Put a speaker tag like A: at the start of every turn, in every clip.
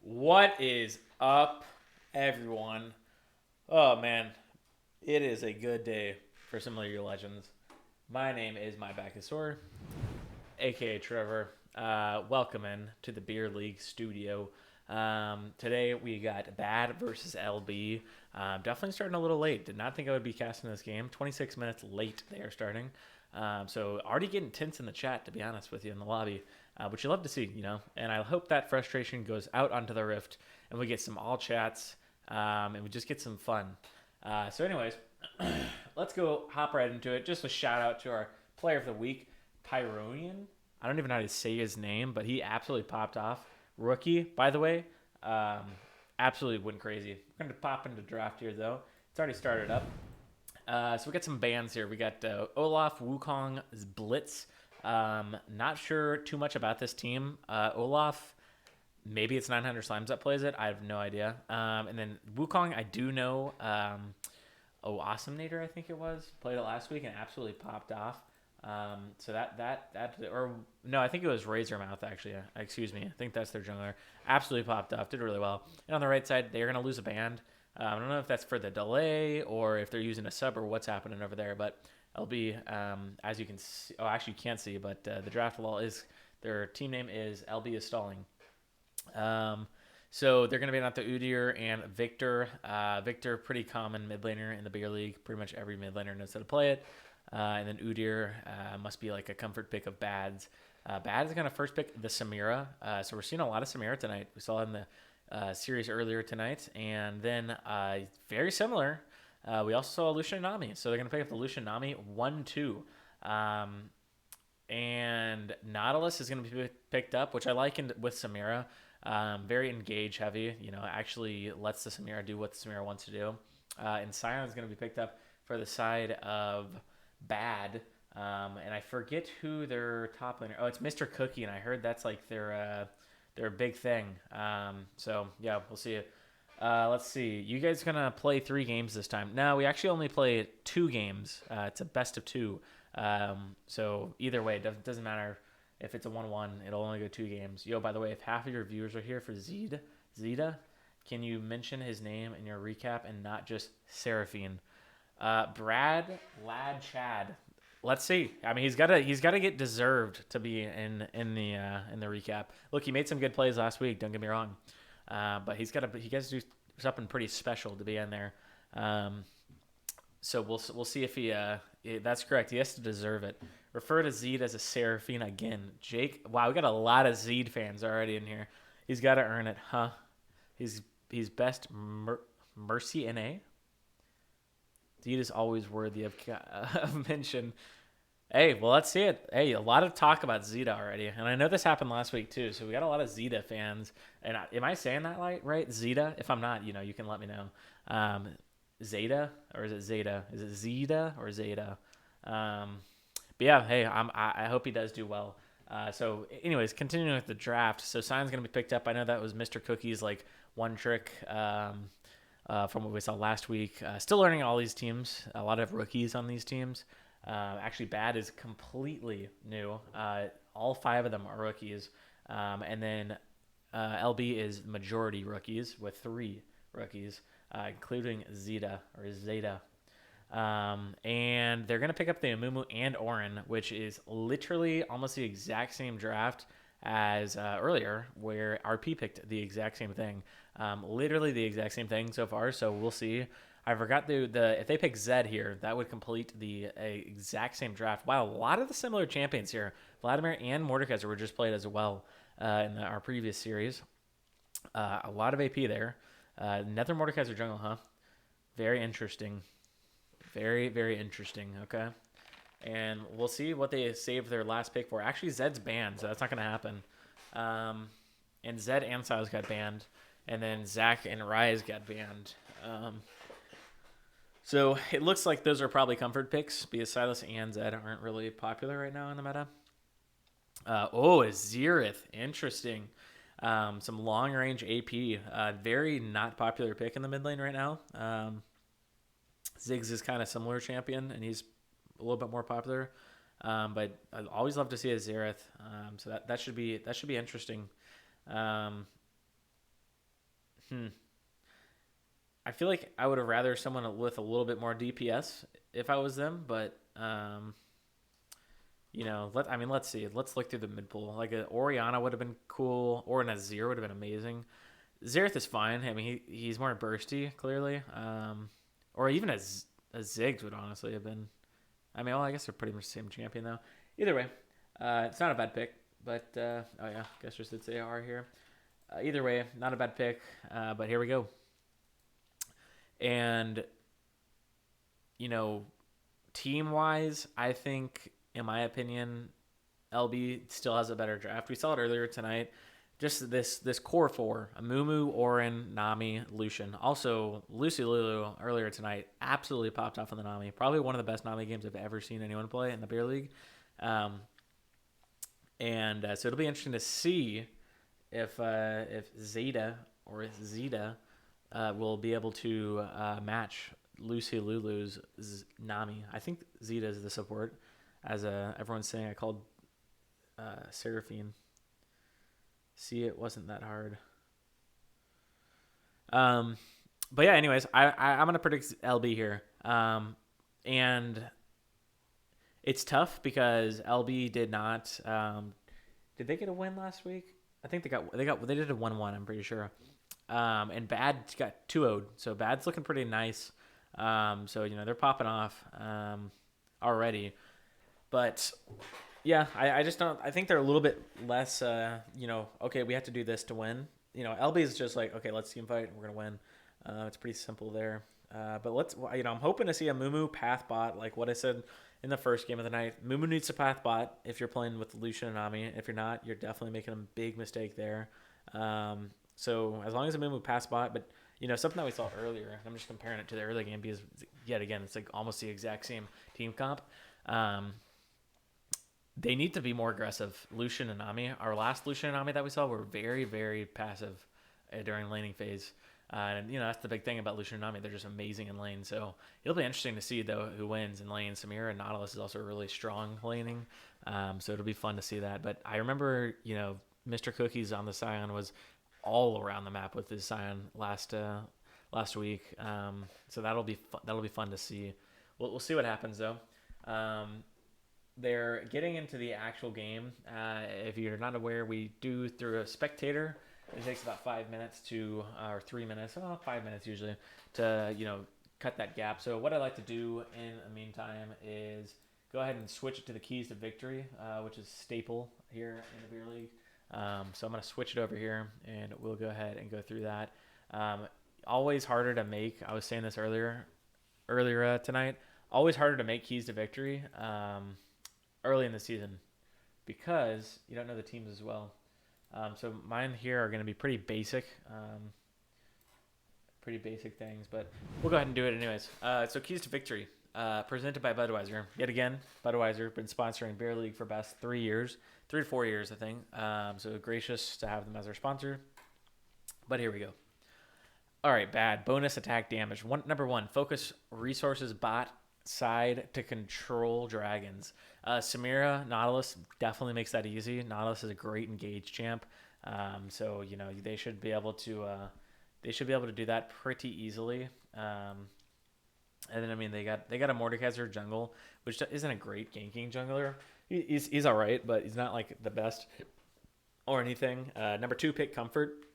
A: What is up, everyone? Oh man, it is a good day for some League of Legends. My name is MyBackIsSoar, aka Trevor. Welcome in to the Beer League studio. Today we got Bad versus LB. Definitely starting a little late. Did not think I would be casting this game. 26 minutes late they are starting. So already getting tense in the chat, to be honest with you, in the lobby. Which you love to see, And I hope that frustration goes out onto the Rift and we get some all chats and we just get some fun. Anyways, let's go hop right into it. Just a shout out to our player of the week, Pyronian. I don't even know how to say his name, but he absolutely popped off. Rookie, by the way, um, absolutely went crazy. We're going to pop into draft here, though. It's already started up. So we got some bands here. We got Olaf, Wukong, Blitz. Not sure too much about this team. Olaf, maybe it's 900 Slimes that plays it. I have no idea. And then Wukong, I do know. Awesomenator, I think it was, played it last week and absolutely popped off. So or no, I think it was Razormouth actually. Excuse me. I think that's their jungler. Absolutely popped off. Did really well. And on the right side, they're gonna lose a band. I don't know if that's for the delay or if they're using a sub or what's happening over there. But LB, as you can see, actually you can't see, but the draft wall is their team name is LB is stalling. So they're going to be out the Udyr and Victor. Victor, pretty common mid laner in the beer league. Pretty much every mid laner knows how to play it. And then Udyr must be like a comfort pick of Bads. Bad is going to first pick the Samira. So we're seeing a lot of Samira tonight. We saw in the series earlier tonight. And then very similar, we also saw Lucian Nami. So they're going to pick up the Lucian Nami 1-2. And Nautilus is going to be picked up, which I like with Samira. Very engage heavy, actually lets the Samira do what the Samira wants to do. And Sion is going to be picked up for the side of Bad. And I forget who their top laner. Oh, it's Mr. Cookie, and I heard that's like their big thing. Yeah, we'll see it. Let's see. You guys gonna play 3 games this time? No, we actually only play 2 games. It's a best of 2. So either way, it doesn't matter. If it's a 1-1, it'll only go 2 games. Yo, by the way, if half of your viewers are here for Zeta, can you mention his name in your recap and not just Seraphine? Brad, Lad, Chad. Let's see. I mean, he's gotta get deserved to be in the recap. Look, he made some good plays last week. Don't get me wrong, but he gets to do something pretty special to be in there. So we'll see if he that's correct. He has to deserve it. Refer to Zed as a Seraphine again. Jake, wow, we got a lot of Zed fans already in here. He's got to earn it, huh? He's best Mercy NA. Zed is always worthy of mention. Hey, well, let's see it. Hey, a lot of talk about Zeta already, and I know this happened last week too. So we got a lot of Zeta fans. And am I saying that right? Zeta? If I'm not, you can let me know. Zeta or is it Zeta? Is it Zeta or Zeta? But yeah, hey, I hope he does do well. Anyways, continuing with the draft. So Sion's going to be picked up. I know that was Mr. Cookie's like one trick from what we saw last week. Still learning all these teams. A lot of rookies on these teams. Actually, Bad is completely new. All 5 of them are rookies. And then LB is majority rookies with 3 rookies, including Zeta. And they're going to pick up the Amumu and Orin, which is literally almost the exact same draft as earlier, where RP picked the exact same thing. Literally the exact same thing so far, so we'll see. I forgot if they pick Zed here, that would complete the exact same draft. Wow, a lot of the similar champions here. Vladimir and Mordekaiser were just played as well in our previous series. A lot of AP there. Nether Mordekaiser jungle, huh? Very interesting. Very, very interesting, okay? And we'll see what they save their last pick for. Actually, Zed's banned, so that's not going to happen. And Zed and Silas got banned. And then Zach and Rise got banned. So it looks like those are probably comfort picks because Silas and Zed aren't really popular right now in the meta. Azirith. Interesting. Some long-range AP. Very not popular pick in the mid lane right now. Ziggs is kind of similar champion, and he's a little bit more popular. But I always love to see a Xerath. So that should be interesting. Hmm. I feel like I would have rather someone with a little bit more DPS if I was them, but let's see. Let's look through the mid pool. Like a Oriana would have been cool, or an Azir would have been amazing. Xerath is fine. I mean, he's more bursty, clearly. Or even a Ziggs would honestly have been. I mean, well, I guess they're pretty much the same champion though. Either way, it's not a bad pick. But oh yeah, guess just it's AR here. Either way, not a bad pick. But here we go. And you know, team wise, I think, in my opinion, LB still has a better draft. We saw it earlier tonight. Just this core four: Amumu, Orin, Nami, Lucian. Also, Lucy Lulu earlier tonight absolutely popped off in the Nami. Probably one of the best Nami games I've ever seen anyone play in the beer league. So it'll be interesting to see if Zeta or Zeta will be able to match Lucy Lulu's Nami. I think Zeta is the support, as everyone's saying. I called Seraphine. See, it wasn't that hard. But yeah, anyways, I'm gonna predict LB here. And it's tough because LB did not. Did they get a win last week? I think they did a 1-1. I'm pretty sure. And Bad got 2-0'd, so Bad's looking pretty nice. So they're popping off already, but yeah, I just don't. I think they're a little bit less. Okay, we have to do this to win. LB is just like, okay, let's team fight. We're gonna win. It's pretty simple there. But I'm hoping to see a Mumu path bot, like what I said in the first game of the night. Mumu needs to path bot if you're playing with Lucian and Nami. If you're not, you're definitely making a big mistake there. So as long as a Mumu path bot, but something that we saw earlier, I'm just comparing it to the early game because yet again, it's like almost the exact same team comp. They need to be more aggressive. Lucian and Nami, our last Lucian and Nami that we saw were very, very passive during laning phase. And that's the big thing about Lucian and Nami. They're just amazing in lane. So it'll be interesting to see though who wins in lane. Samira and Nautilus is also really strong laning. So it'll be fun to see that. But I remember, Mr. Cookies on the Scion was all around the map with his Scion last week. So that'll be fun to see. We'll see what happens though. They're getting into the actual game. If you're not aware, we do through a spectator. It takes about 5 minutes or 3 minutes, 5 minutes usually, to cut that gap. So what I like to do in the meantime is go ahead and switch it to the keys to victory, which is staple here in the beer league. So I'm going to switch it over here, and we'll go ahead and go through that. Always harder to make. I was saying this earlier tonight. Always harder to make keys to victory early in the season because you don't know the teams as well. So mine here are going to be pretty basic things, but we'll go ahead and do it anyways. So keys to victory, presented by Budweiser. Yet again, Budweiser been sponsoring Beer League for past 3 to 4 years, I think. So gracious to have them as our sponsor. But here we go. All right, bad. Bonus attack damage. Number 1, focus resources bot side to control dragons. Samira, Nautilus definitely makes that easy. Nautilus is a great engage champ. So they should be able to do that pretty easily. And then they got a Mordekaiser jungle, which isn't a great ganking jungler. He's all right, but he's not like the best or anything. Number 2, pick Comfort.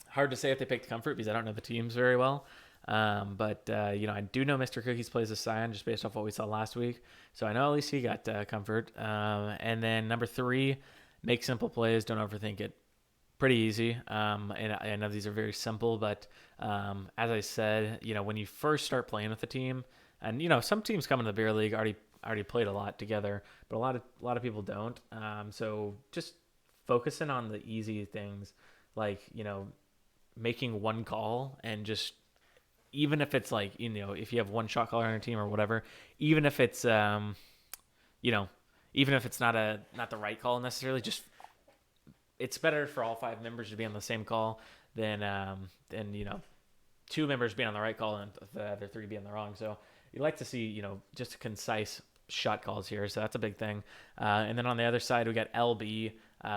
A: Hard to say if they picked Comfort because I don't know the teams very well. But I do know Mr. Cookies plays a Scion just based off what we saw last week. So I know at least he got Comfort. And then number 3, make simple plays. Don't overthink it. Pretty easy. And I know these are very simple, but as I said, when you first start playing with a team, and some teams come into the beer league already played a lot together, but a lot of people don't. So just focusing on the easy things, like making one call, and just even if it's like if you have one shot caller on your team or whatever, even if it's even if it's not the right call necessarily, just it's better for all 5 members to be on the same call than 2 members being on the right call and the other 3 being the wrong. So you like to see just concise shot calls here. So that's a big thing. And then on the other side we got LB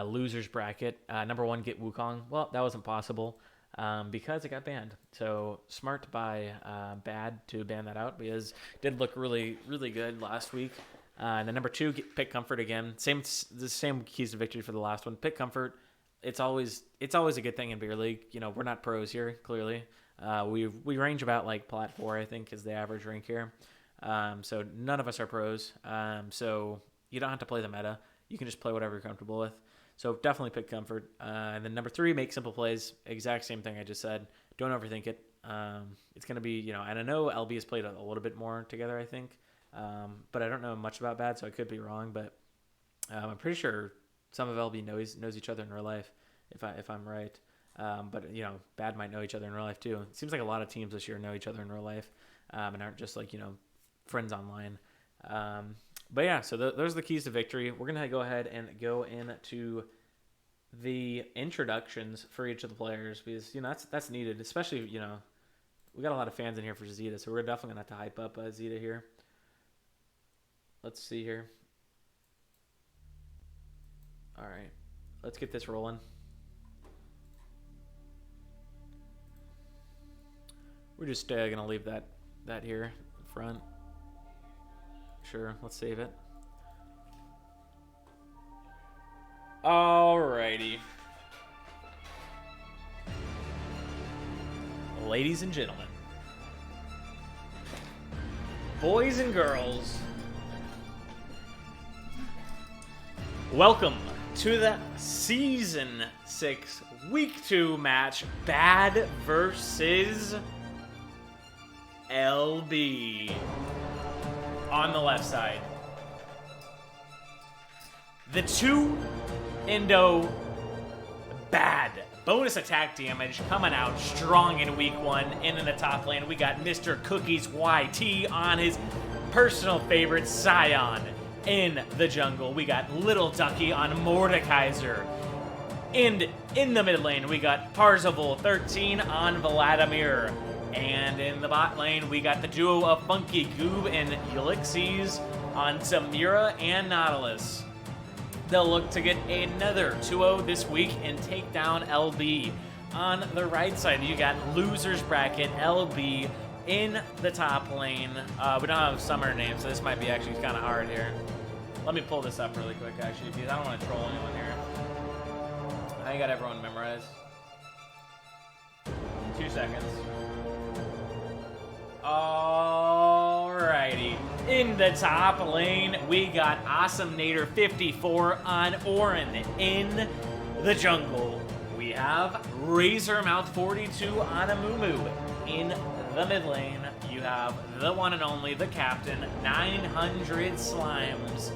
A: losers bracket. Number 1, get Wukong. Well, that wasn't possible. because it got banned. So smart by Bad to ban that out because it did look really, really good last week. And then number 2, pick Comfort again. The same keys to victory for the last one. Pick Comfort. It's always a good thing in beer league. We're not pros here, clearly. We range about like plat 4, I think, is the average rank here. So none of us are pros. So you don't have to play the meta. You can just play whatever you're comfortable with. So definitely pick Comfort. And then number 3, make simple plays. Exact same thing I just said. Don't overthink it. It's going to be, and I know LB has played a little bit more together, I think. But I don't know much about Bad, so I could be wrong. But I'm pretty sure some of LB knows each other in real life, if I'm right. But Bad might know each other in real life too. It seems like a lot of teams this year know each other in real life, and aren't just like friends online. But yeah, so those are the keys to victory. We're gonna go ahead and go into the introductions for each of the players because that's needed, especially we got a lot of fans in here for Zeta, so we're definitely gonna have to hype up Zeta here. Let's see here. All right, let's get this rolling. We're just gonna leave that here in front. Sure, let's save it. Alrighty. Ladies and gentlemen, boys and girls, welcome to the Season 6 Week 2 match, Bad versus LB. On the left side, the 2 Indo Bad bonus attack damage coming out strong in week 1. And in the top lane, we got Mr. Cookies YT on his personal favorite Scion. In the jungle, we got Little Ducky on Mordekaiser. And in the mid lane, we got Parzival 13 on Vladimir. And in the bot lane, we got the duo of Funky Goob and Ulixes on Samira and Nautilus. They'll look to get another 2-0 this week and take down LB. On the right side, you got Losers Bracket LB in the top lane. We don't have summer names, so this might be actually kind of hard here. Let me pull this up really quick, actually, because I don't want to troll anyone here. I got everyone memorized. 2 seconds. Alrighty. In the top lane, we got Awesome Nader 54 on Orin. In the jungle, we have Razormouth 42 on Amumu. In the mid lane, you have the one and only, the captain, 900 Slimes.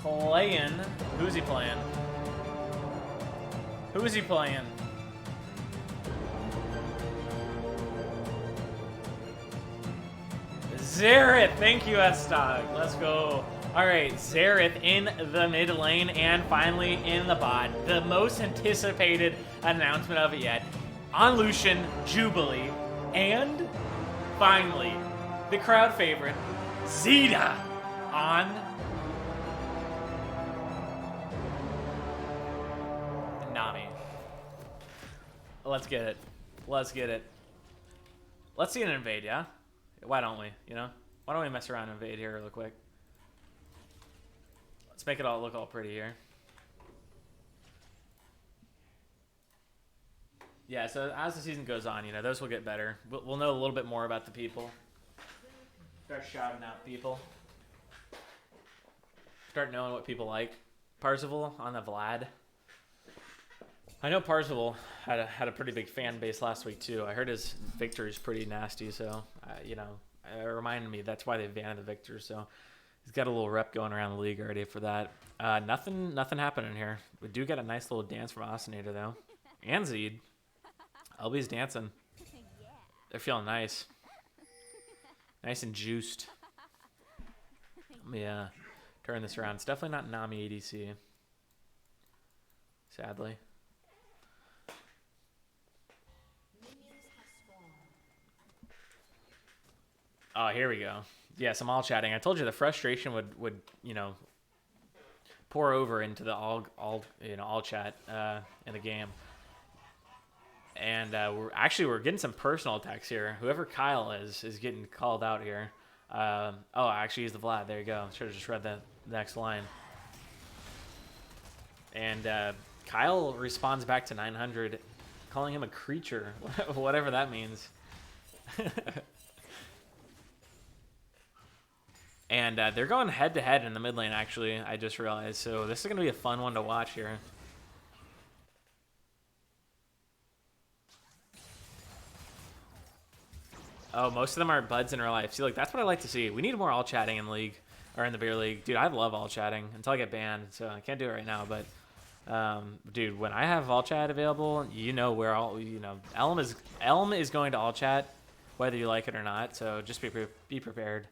A: Playing. Who's he playing? Who's he playing? Xerath, thank you, S-Dog. Let's go. All right, Xerath in the mid lane and finally in the bot. The most anticipated announcement of it yet. On Lucian, Jubilee, and finally, the crowd favorite, Zeta on Nami. Let's get it. Let's get it. Let's see an invade, yeah? Why don't we, Why don't we mess around and invade here real quick? Let's make it all look all pretty here. Yeah, so as the season goes on, those will get better. We'll know a little bit more about the people. Start shouting out people. Start knowing what people like. Parzival on the Vlad. I know Parzival had a pretty big fan base last week too. I heard his Victor is pretty nasty, so it reminded me that's why they banned the Victor. So he's got a little rep going around the league already for that. Nothing happening here. We do get a nice little dance from Osinator though, and Zed. LB's dancing. They're feeling nice, nice and juiced. Let me turn this around. It's definitely not Nami ADC. Sadly. Oh, here we go. Yes, I'm all chatting. I told you the frustration would pour over into the all chat in the game. And we're getting some personal attacks here. Whoever Kyle is getting called out here. Oh, I actually used the Vlad. There you go. Should have just read the next line. And Kyle responds back to 900, calling him a creature, whatever that means. And they're going head-to-head in the mid lane, actually, I just realized. So this is going to be a fun one to watch here. Oh, most of them are buds in real life. See, like, that's what I like to see. We need more all chatting in League, or in the beer league. Dude, I love all chatting until I get banned, so I can't do it right now. But, dude, when I have all chat available, you know where all, you know, Elm is going to all chat, whether you like it or not. So just be prepared.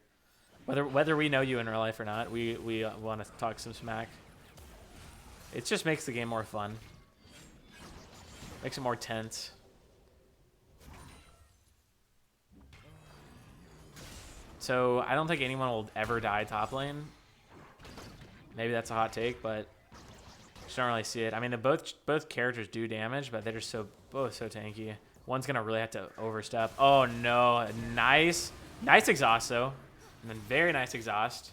A: Whether we know you in real life or not, we want to talk some smack. It just makes the game more fun. Makes it more tense. So I don't think anyone will ever die top lane. Maybe that's a hot take, but just don't really see it. I mean, both characters do damage, but they're just both so tanky. One's gonna really have to overstep. Oh no, nice exhaust though, and then very nice exhaust.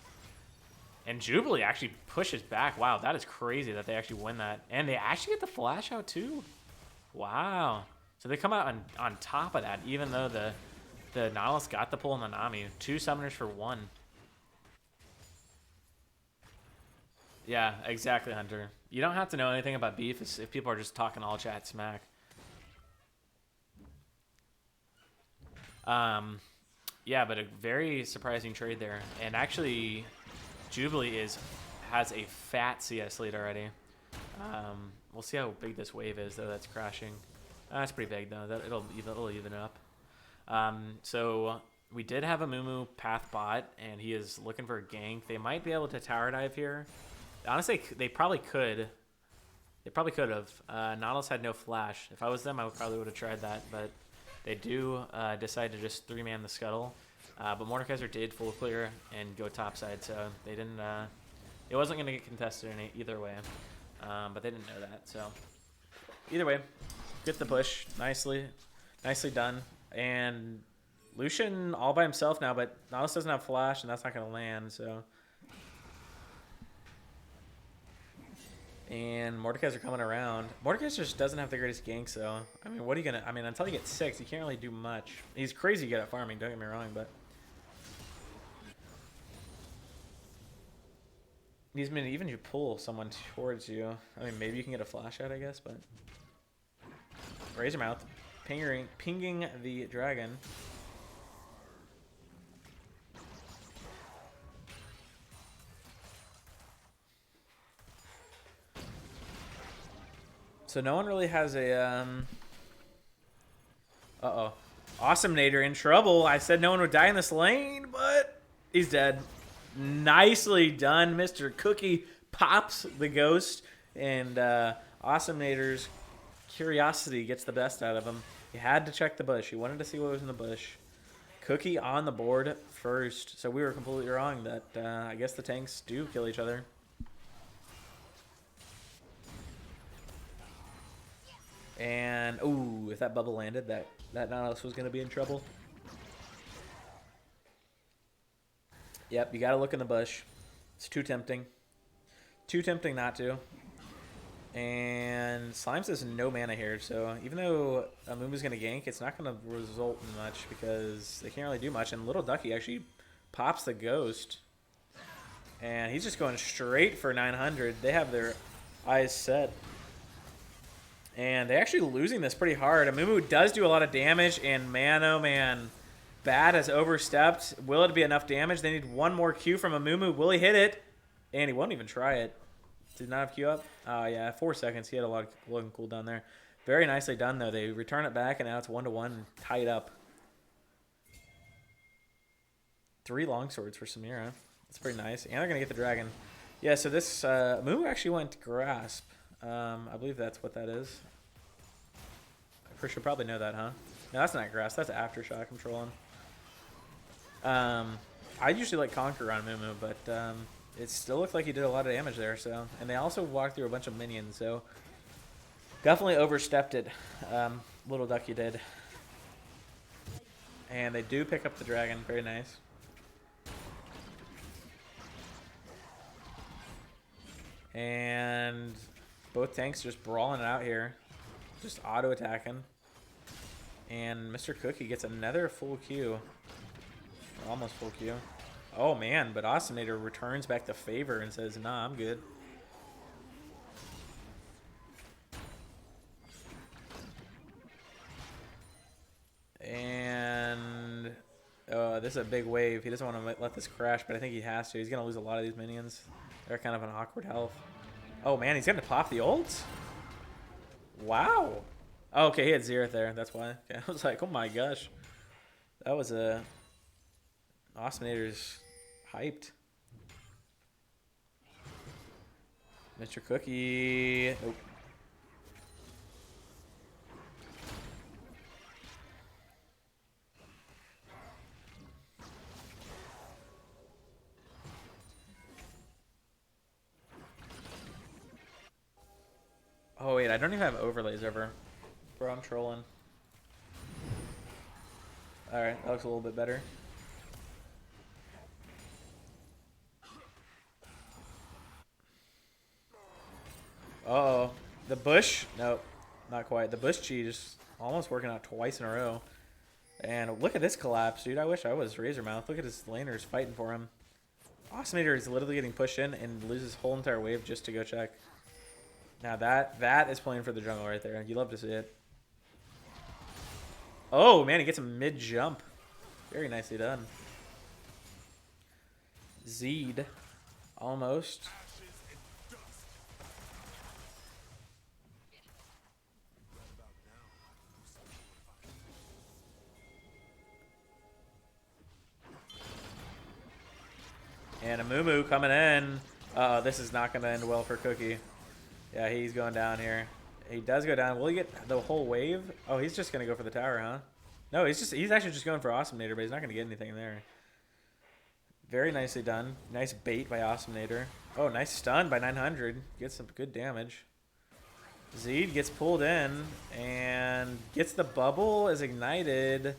A: And Jubilee actually pushes back. Wow, that is crazy that they actually win that, and they actually get the flash out too. Wow. So they come out on top of that, even though the Nautilus got the pull on the Nami. 2 summoners for 1. Yeah, exactly, Hunter. You don't have to know anything about beef if people are just talking all chat smack. Yeah, but a very surprising trade there. And actually, Jubilee has a fat CS lead already. We'll see how big this wave is, though. That's crashing. That's pretty big, though. It'll even it up. So we did have a Mumu path bot, and he is looking for a gank. They might be able to tower dive here. Honestly, they probably could. They probably could have. Nautilus had no flash. If I was them, I probably would have tried that, but they do decide to just 3-man the scuttle. But Mordekaiser did full clear and go topside, so they didn't. It wasn't going to get contested in either way, but they didn't know that. So either way, get the push nicely done. And Lucian all by himself now, but Nautilus doesn't have flash, and that's not going to land, so. And Mordekaiser coming around. Mordekaiser just doesn't have the greatest ganks, though. I mean, what are you going to... I mean, until you get 6, you can't really do much. He's crazy good at farming, don't get me wrong, but... Even if you pull someone towards you, I mean, maybe you can get a flash out, I guess, but... Razormouth. Pinging the dragon. So no one really has a uh-oh. Awesome Nader in trouble. I said no one would die in this lane, but he's dead. Nicely done. Mr. Cookie pops the ghost, and Awesome Nader's curiosity gets the best out of him. He had to check the bush. He wanted to see what was in the bush. Cookie on the board first. So we were completely wrong that I guess the tanks do kill each other. And, ooh, if that bubble landed, that Nautilus was going to be in trouble. Yep, you got to look in the bush. It's too tempting. Too tempting not to. And Slime says no mana here, so even though Amumu's going to gank, it's not going to result in much because they can't really do much. And Little Ducky actually pops the ghost. And he's just going straight for 900. They have their eyes set. And they're actually losing this pretty hard. Amumu does do a lot of damage, and man, oh man. Bad has overstepped. Will it be enough damage? They need one more Q from Amumu. Will he hit it? And he won't even try it. Did not have Q up? Oh, yeah, 4 seconds. He had a lot of loading cooldown there. Very nicely done, though. They return it back, and now it's 1-1, tied up. 3 longswords for Samira. That's pretty nice. And they're going to get the dragon. Yeah, so this Amumu actually went Grasp. I believe that's what that is. I pretty sure probably know that, huh? No, that's not Grasp. That's Aftershock I'm trolling. I usually like Conquer on Mumu, but it still looked like he did a lot of damage there. So, and they also walked through a bunch of minions, so definitely overstepped it. Little ducky did. And they do pick up the dragon. Very nice. And both tanks just brawling it out here. Just auto-attacking. And Mr. Cookie gets another full Q. Almost full Q. Oh, man. But Awesomenator returns back the favor and says, nah, I'm good. And this is a big wave. He doesn't want to let this crash, but I think he has to. He's going to lose a lot of these minions. They're kind of an awkward health. Oh, man. He's going to pop the ult? Wow. Oh, okay, he had Xerath there. That's why. Okay, I was like, oh my gosh. That was a... Awesomenator's hyped. Mr. Cookie. Nope. Oh, wait, I don't even have overlays over. Bro, I'm trolling. Alright, that looks a little bit better. Uh-oh. The bush? Nope. Not quite. The bush cheat is almost working out twice in a row. And look at this collapse, dude. I wish I was Razormouth. Look at his laners fighting for him. Awesomenator is literally getting pushed in and loses whole entire wave just to go check. Now that is playing for the jungle right there. You love to see it. Oh, man, he gets a mid-jump. Very nicely done. Zed. Almost. And a Moo coming in. Uh-oh, this is not going to end well for Cookie. Yeah, he's going down here. He does go down. Will he get the whole wave? Oh, he's just going to go for the tower, huh? No, he's actually just going for Awesomenator, but he's not going to get anything there. Very nicely done. Nice bait by Awesomenator. Oh, nice stun by 900. Gets some good damage. Zed gets pulled in and gets the bubble, is ignited.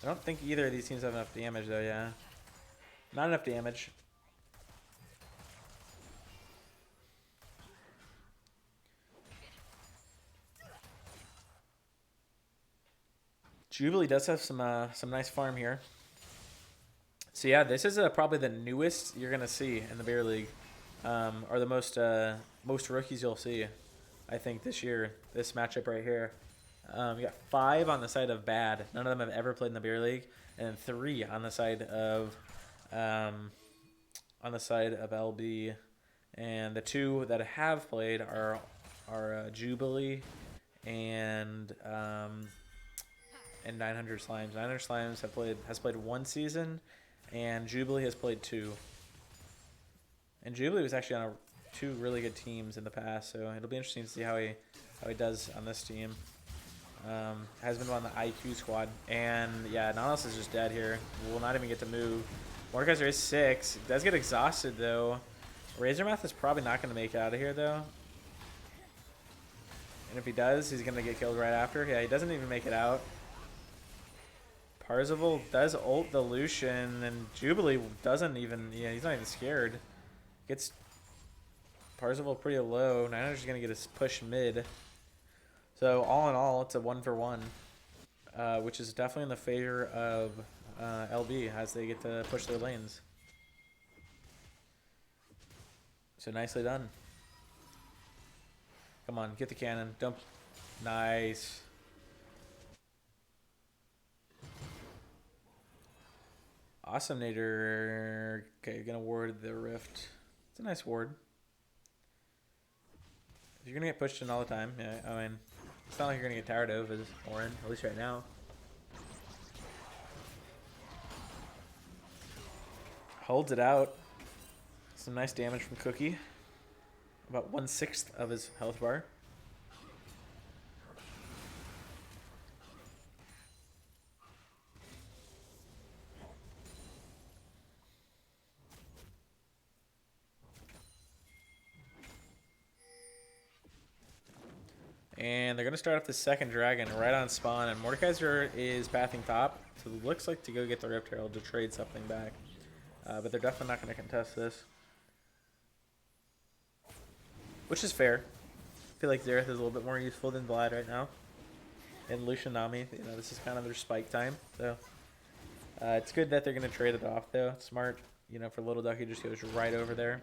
A: I don't think either of these teams have enough damage, though, yeah. Not enough damage. Jubilee does have some nice farm here. So yeah, this is probably the newest you're gonna see in the Bear League, or the most rookies you'll see, I think this year. This matchup right here, you got 5 on the side of bad. None of them have ever played in the Bear League, and then 3 on the side of LB, and the 2 that have played are Jubilee and 900 Slimes. 900 Slimes has played 1 season, and Jubilee has played 2. And Jubilee was actually on 2 really good teams in the past, so it'll be interesting to see how he does on this team. Has been on the IQ squad, and yeah, Nautilus is just dead here. Will not even get to move. Mordekaiser is 6. Does get exhausted though. Razormouth is probably not going to make it out of here though. And if he does, he's going to get killed right after. Yeah, he doesn't even make it out. Parzival does ult the Lucian, and Jubilee doesn't even, yeah, he's not even scared. Gets Parzival pretty low. 900's going to get his push mid. So all in all, it's a 1-for-1, which is definitely in the favor of LB as they get to push their lanes. So nicely done. Come on, get the cannon. Dump. Nice. Awesomenator. Okay, you're gonna ward the rift. It's a nice ward. If you're gonna get pushed in all the time, yeah, I mean, it's not like you're gonna get tired of as Orin, at least right now. Holds it out. Some nice damage from Cookie. About 1/6 of his health bar. And they're going to start up the second dragon right on spawn. And Mordekaiser is pathing top. So it looks like to go get the Rift Herald to trade something back. But they're definitely not going to contest this. Which is fair. I feel like Xerath is a little bit more useful than Vlad right now. And Lucian Nami, you know, this is kind of their spike time. So it's good that they're going to trade it off, though. It's smart. You know, for Little Ducky, just goes right over there.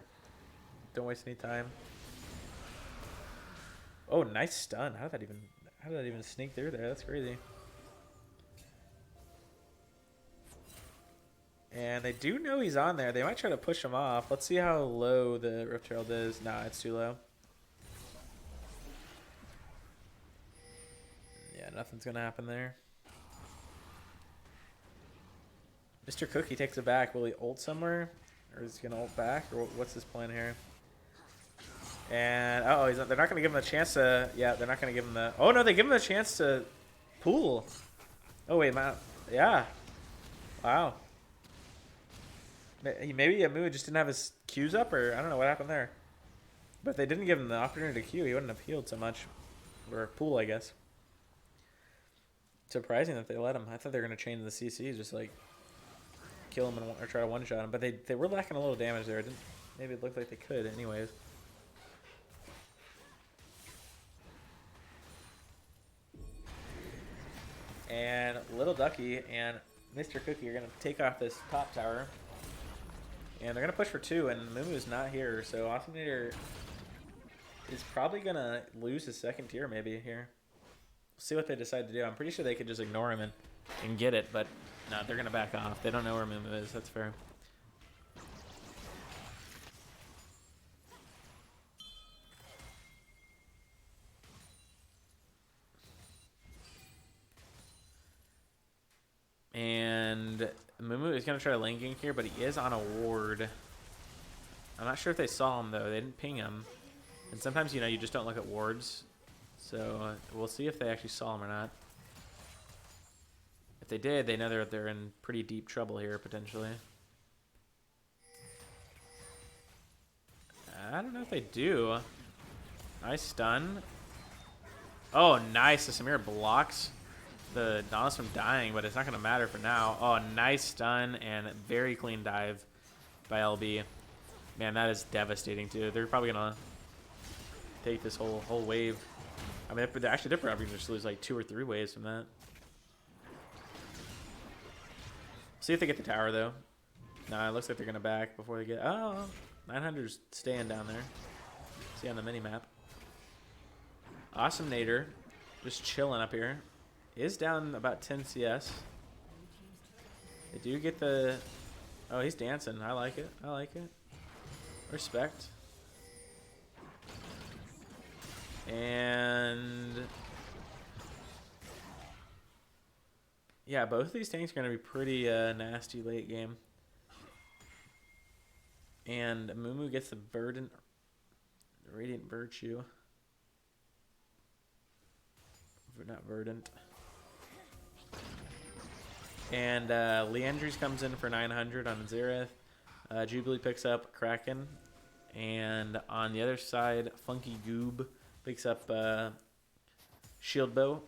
A: Don't waste any time. Oh, nice stun. How did that even sneak through there? That's crazy. And they do know he's on there. They might try to push him off. Let's see how low the Rift Herald is. Nah, it's too low. Yeah, nothing's going to happen there. Mr. Cookie takes it back. Will he ult somewhere? Or is he going to ult back? Or what's his plan here? And, uh-oh, they're not going to give him a chance to... Yeah, they're not going to give him the... Oh, no, they give him a chance to pool. Oh, wait, yeah. Wow. Maybe Amu just didn't have his Qs up, or I don't know what happened there. But they didn't give him the opportunity to Q. He wouldn't have healed so much. Or pool, I guess. Surprising that they let him. I thought they were going to chain the CC, just like kill him or try to one-shot him. But they were lacking a little damage there. Maybe it looked like they could anyways. And Little Ducky and Mr. Cookie are going to take off this top tower. And they're going to push for 2, and Mumu's not here. So Awesomenator is probably going to lose his second tier maybe here. We'll see what they decide to do. I'm pretty sure they could just ignore him and get it. But no, they're going to back off. They don't know where Mumu is. That's fair. And Mumu is going to try to lane gank here, but he is on a ward. I'm not sure if they saw him, though. They didn't ping him. And sometimes, you know, you just don't look at wards. So we'll see if they actually saw him or not. If they did, they know they're in pretty deep trouble here, potentially. I don't know if they do. Nice stun. Oh, nice. The Samir blocks the Nautilus from dying, but it's not going to matter for now. Oh, nice stun and very clean dive by LB. Man, that is devastating, too. They're probably going to take this whole wave. I mean, they're probably going to just lose like 2 or 3 waves from that. See if they get the tower, though. Nah, it looks like they're going to back before they get... Oh, 900's staying down there. See on the mini-map. Awesomenator just chilling up here. Is down about 10 CS. They do get the... Oh, he's dancing. I like it. I like it. Respect. And... yeah, both of these tanks are going to be pretty nasty late game. And Mumu gets the Radiant Virtue. Not Verdant. And Leandries comes in for 900 on Xerath. Jubilee picks up Kraken. And on the other side, Funky Goob picks up Shield Bow.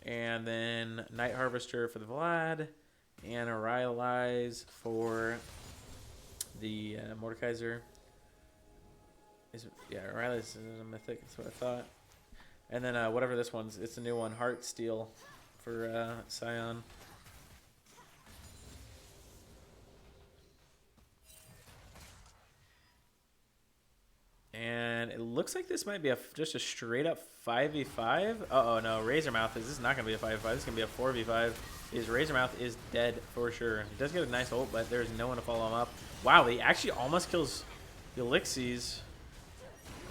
A: And then Night Harvester for the Vlad. And Aryalize for the Mordekaiser. Yeah, Aryalize is a mythic. That's what I thought. And then whatever this one's, it's a new one. Heart Steel for Scion. And it looks like this might be just a straight up 5v5. Uh-oh, no. Razormouth, this is not going to be a 5v5. This is going to be a 4v5. His Razormouth is dead for sure. He does get a nice ult, but there's no one to follow him up. Wow, he actually almost kills the Elixies.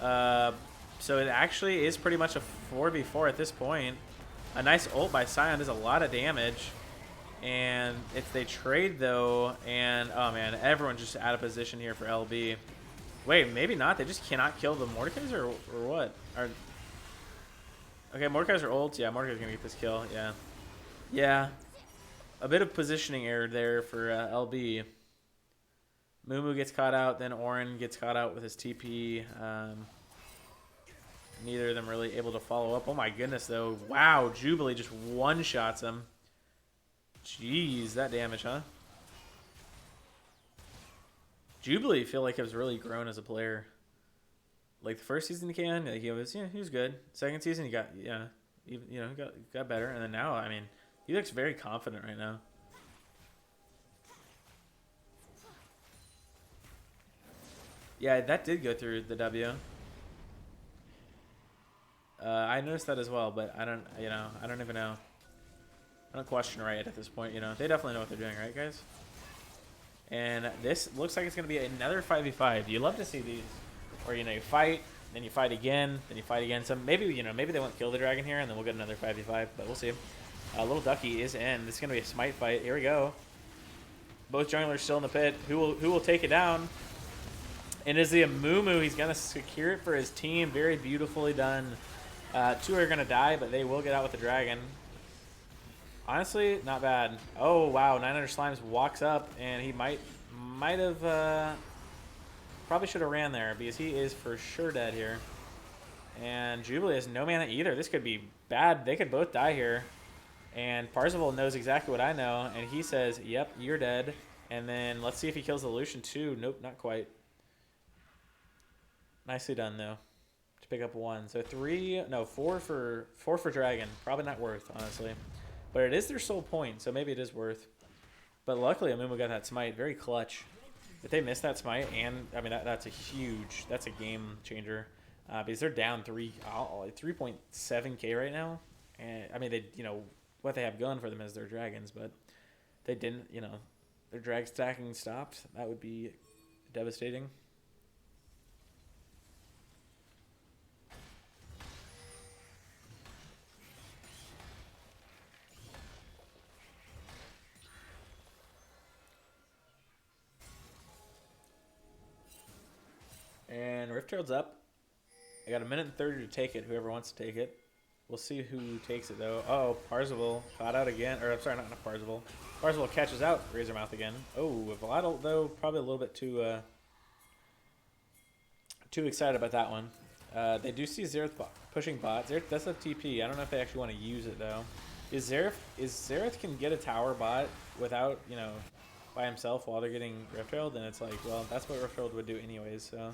A: So it actually is pretty much a 4v4 at this point. A nice ult by Scion does a lot of damage. And if they trade, though, and... oh, man, everyone's just out of position here for LB. Wait, maybe not. They just cannot kill the Mordekaiser or what? Okay, Mordekaiser ults. Yeah, Mordekaiser's going to get this kill. Yeah. Yeah. A bit of positioning error there for LB. Mumu gets caught out. Then Orin gets caught out with his TP. neither of them really able to follow up. Oh my goodness, though. Wow, Jubilee just one-shots him. Jeez, that damage, huh? Jubilee, feel like has really grown as a player. Like the first season he came, like he was good. Second season he got he got better, and then now I mean he looks very confident right now. Yeah, that did go through the W. I noticed that as well, but I don't even know. I don't question right at this point. They definitely know what they're doing, right, guys? And this looks like it's going to be another 5v5. You love to see these, where you fight, then you fight again, then you fight again. So maybe maybe they won't kill the dragon here, and then we'll get another 5v5, but we'll see. Little Ducky is in. This is going to be a smite fight. Here we go. Both junglers still in the pit. Who will take it down? And is the Amumu? He's going to secure it for his team. Very beautifully done. Two are going to die, but they will get out with the dragon. Honestly, not bad. Oh, wow. 900 Slimes walks up, and he might have... probably should have ran there, because he is for sure dead here. And Jubilee has no mana either. This could be bad. They could both die here. And Parzival knows exactly what I know, and he says, yep, you're dead. And then let's see if he kills the Lucian too. Nope, not quite. Nicely done, though, to pick up one. So four for Dragon. Probably not worth, honestly. But it is their sole point, so maybe it is worth. But luckily, Amumu got that smite. Very clutch. If they miss that smite, and I mean that's a game changer, because they're down 3.7k right now. And I mean what they have going for them is their dragons, but they didn't their drag stacking stopped. That would be devastating. And Rift Herald's up. I got a minute and 30 to take it, whoever wants to take it. We'll see who takes it, though. Oh, Parzival caught out again. Or, I'm sorry, not Parzival. Parzival catches out Razormouth again. Oh, Vlad, though, probably a little bit too excited about that one. They do see Xerath pushing bot. Xerath does have TP. I don't know if they actually want to use it, though. Is Xerath can get a tower bot without, by himself while they're getting Rift Herald, then it's like, well, that's what Rift Herald would do anyways, so.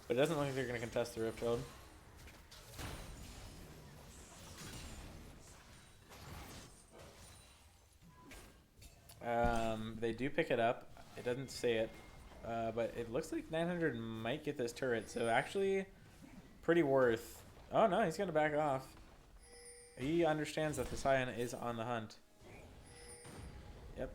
A: But it doesn't look like they're going to contest the Rift Herald. They do pick it up. It doesn't say it, but it looks like 900 might get this turret. So actually, pretty worth. Oh no, he's gonna back off. He understands that the Scion is on the hunt. Yep.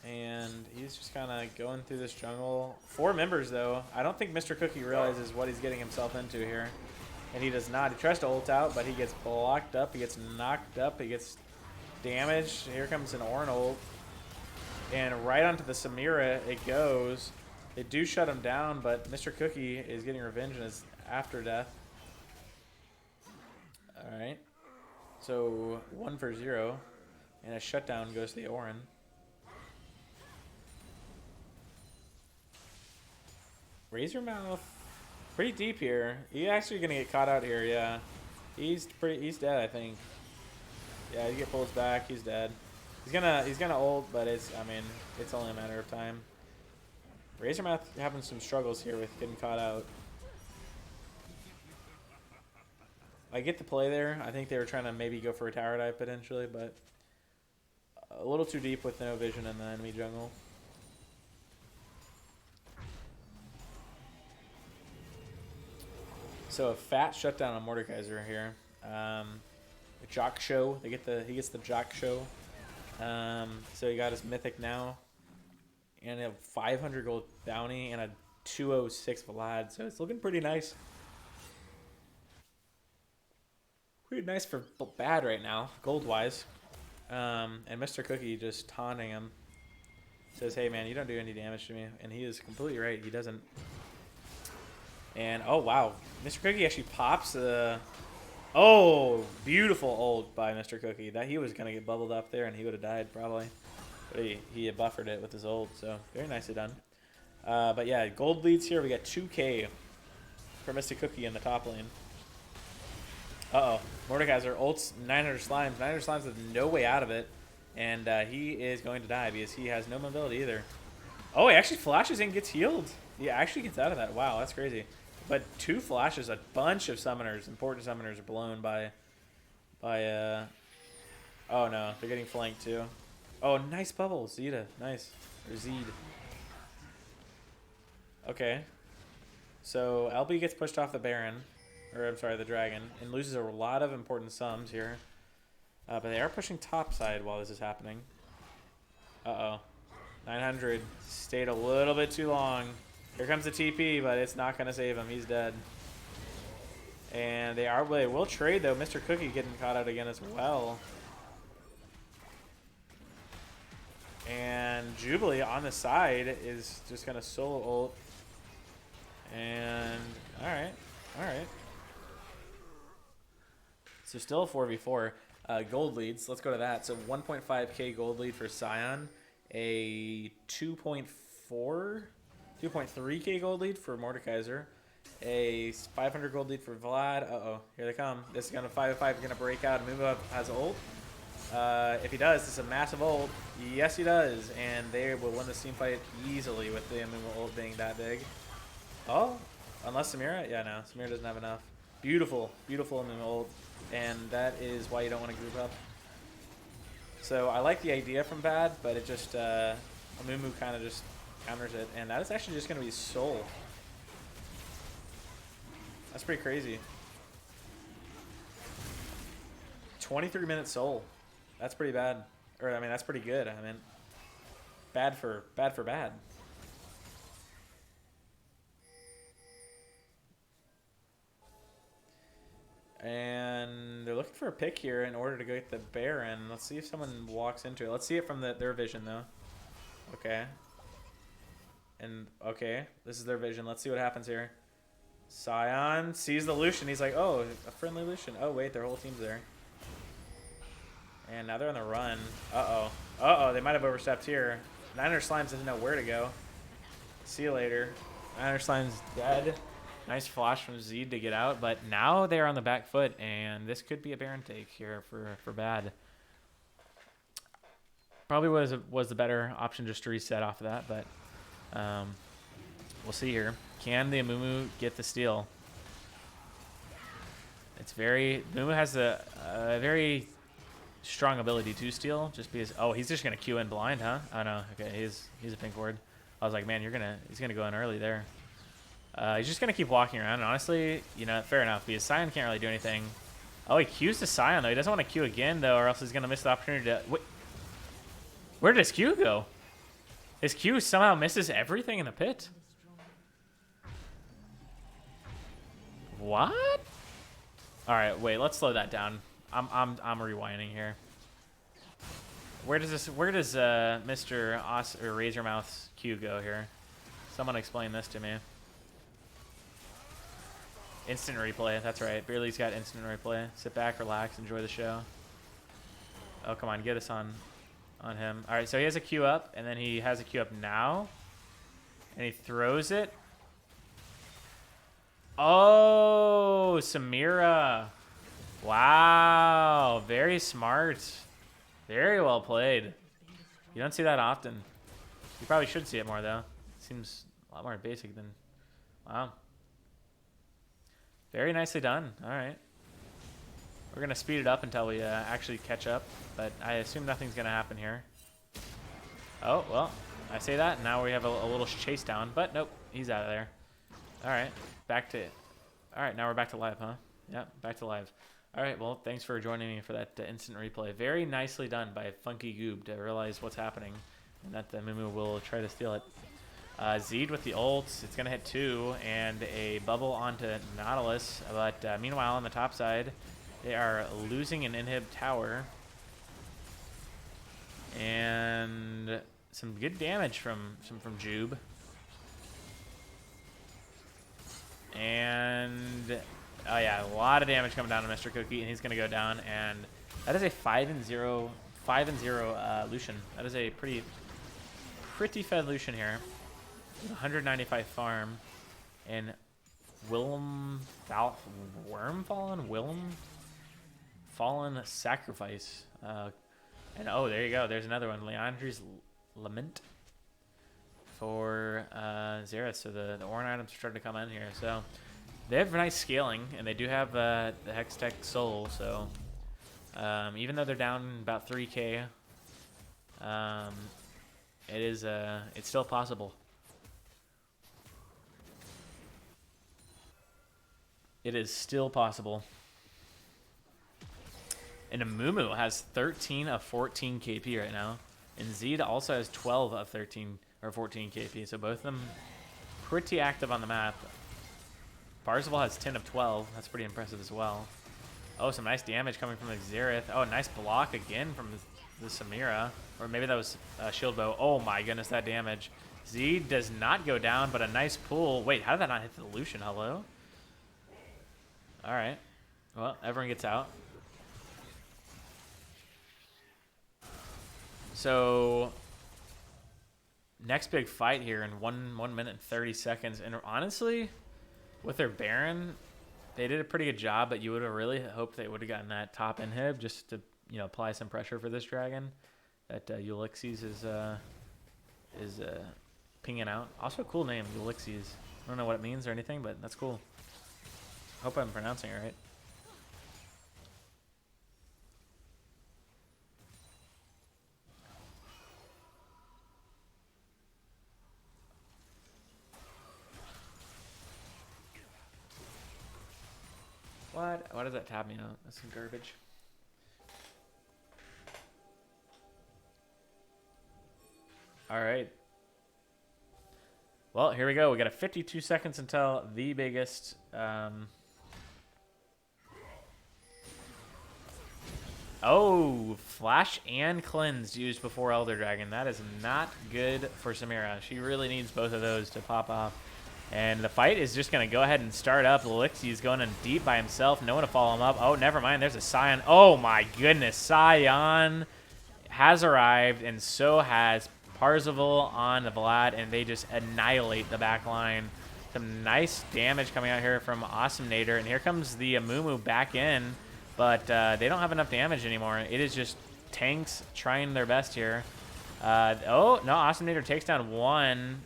A: And he's just kind of going through this jungle. 4 members though. I don't think Mr. Cookie realizes what he's getting himself into here, and he does not. He tries to ult out, but he gets blocked up. He gets knocked up. He gets damaged. Here comes an Ornn ult. And right onto the Samira it goes. They do shut him down, but Mr. Cookie is getting revenge in his after death. Alright. So 1 for 0. And a shutdown goes to the Ornn. Razormouth, pretty deep here. He's actually gonna get caught out here, yeah. He's dead, I think. Yeah, he get pulled back, he's dead. He's gonna ult, but it's only a matter of time. Razormouth having some struggles here with getting caught out. I get the play there. I think they were trying to maybe go for a tower dive potentially, but a little too deep with no vision in the enemy jungle. So a fat shutdown on Mordekaiser here. Jock show. He gets the Jock show. So he got his mythic now, and a 500 gold bounty and a 206 Vlad. So it's looking pretty nice. Pretty nice for bad right now, gold wise. And Mr. Cookie just taunting him. Says, "Hey man, you don't do any damage to me," and he is completely right. He doesn't. And oh wow, Mr. Cookie actually pops the. Oh, beautiful ult by Mr. Cookie. That he was gonna get bubbled up there, and he would have died probably. But he had buffered it with his ult, so very nicely done. But yeah, gold leads here. We got 2k for Mr. Cookie in the top lane. Uh-oh. Mordekaiser ults 900 slimes. 900 slimes with no way out of it. And he is going to die because he has no mobility either. Oh, he actually flashes and gets healed. He actually gets out of that. Wow, that's crazy. But 2 flashes, a bunch of summoners, important summoners, are blown by oh no, they're getting flanked too. Oh, nice bubble, Zeta, nice. Or Zed. Okay. So LB gets pushed off the Baron, or I'm sorry, the Dragon, and loses a lot of important sums here. But they are pushing top side while this is happening. Uh-oh. 900 stayed a little bit too long. Here comes the TP, but it's not going to save him. He's dead. And they will trade, though. Mr. Cookie getting caught out again as well. And Jubilee on the side is just going to solo ult. And, alright. Alright. So still a 4v4. Gold leads. Let's go to that. So 1.5k gold lead for Sion. A 2.3k gold lead for Mordekaiser. A 500 gold lead for Vlad. Uh-oh. Here they come. This is going to 5v5. Going to break out. Mumu has ult. If he does, this is a massive ult. Yes, he does. And they will win this team fight easily with the Mumu ult being that big. Oh, unless Samira? Yeah, no. Samira doesn't have enough. Beautiful. Beautiful Mumu ult. And that is why you don't want to group up. So I like the idea from Bad, but it just, Amumu kind of just counters it. And that is actually just going to be Soul. That's pretty crazy. 23-minute Soul. That's pretty bad. Or, I mean, that's pretty good. I mean, bad for bad. And they're looking for a pick here in order to go get the Baron. Let's see if someone walks into it. Let's see it from their vision, though. Okay. And, okay. This is their vision. Let's see what happens here. Sion sees the Lucian. He's like, oh, a friendly Lucian. Oh, wait, their whole team's there. And now they're on the run. Uh-oh. Uh-oh, they might have overstepped here. 900 Slimes doesn't know where to go. See you later. 900 Slimes dead. Nice flash from Zed to get out, but now they're on the back foot, and this could be a Baron take here for Bad. Probably was the better option just to reset off of that, but we'll see here. Can the Amumu get the steal? It's Amumu has a very strong ability to steal, just because. Oh, he's just gonna queue in blind, huh? Oh no, okay, he's a pink ward. I was like, man, he's gonna go in early there. He's just going to keep walking around. And honestly, you know, fair enough, because Sion can't really do anything. Oh, he Qs to Sion, though. He doesn't want to Q again, though, or else he's going to miss the opportunity to... Wait. Where did his Q go? His Q somehow misses everything in the pit. What? All right, wait. Let's slow that down. I'm rewinding here. Where does Mr. Razormouth's Q go here? Someone explain this to me. Instant replay, that's right. Beerly's got instant replay. Sit back, relax, enjoy the show. Oh, come on, get us on him. All right, so he has a Q up, and then he has a Q up now. And he throws it. Oh, Samira. Wow, very smart. Very well played. You don't see that often. You probably should see it more, though. Seems a lot more basic than... Wow. Very nicely done. All right. We're going to speed it up until we actually catch up, but I assume nothing's going to happen here. Oh, well, I say that, and now we have a little chase down, but nope, he's out of there. All right, back to it. All right, now we're back to live, huh? Yep, back to live. All right, well, thanks for joining me for that instant replay. Very nicely done by Funky Goob to realize what's happening, and that Mumu will try to steal it. Zed with the ults, it's going to hit 2, and a bubble onto Nautilus. But meanwhile, on the top side, they are losing an inhib tower. And some good damage from Jube. And, oh yeah, a lot of damage coming down to Mr. Cookie, and he's going to go down. And that is a 5-0 Lucian. That is a pretty fed Lucian here. 195 farm, and Wormfallen? Fallen Sacrifice. And oh, there you go. There's another one. Leandri's Lament for Xerath. So the Orin items are starting to come in here. So they have nice scaling, and they do have the Hextech Soul. So even though they're down about 3K, it's still possible. It is still possible. And Amumu has 13 of 14 KP right now. And Zed also has 12 of 13 or 14 KP. So both of them pretty active on the map. Parzival has 10 of 12. That's pretty impressive as well. Oh, some nice damage coming from the Xerath. Oh, nice block again from the Samira. Or maybe that was Shield Bow. Oh my goodness, that damage. Zed does not go down, but a nice pull. Wait, how did that not hit the Lucian? Hello? Alright. Well, everyone gets out. So, next big fight here in 1 minute and 30 seconds. And honestly, with their Baron, they did a pretty good job, but you would have really hoped they would have gotten that top inhib just to, you know, apply some pressure for this dragon that Ulixes is pinging out. Also a cool name, Ulixes. I don't know what it means or anything, but that's cool. Hope I'm pronouncing it right. What? Why does that tab me out? That's some garbage. All right. Well, here we go. We got a 52 seconds until the biggest. Oh, Flash and Cleanse used before Elder Dragon. That is not good for Samira. She really needs both of those to pop off. And the fight is just going to go ahead and start up. Elixir's going in deep by himself. No one to follow him up. Oh, never mind. There's a Scion. Oh, my goodness. Scion has arrived, and so has Parzival on the Vlad, and they just annihilate the back line. Some nice damage coming out here from Awesome Nader. And here comes the Amumu back in, but they don't have enough damage anymore. It is just tanks trying their best here. Oh, no. Awesome Nader takes down one.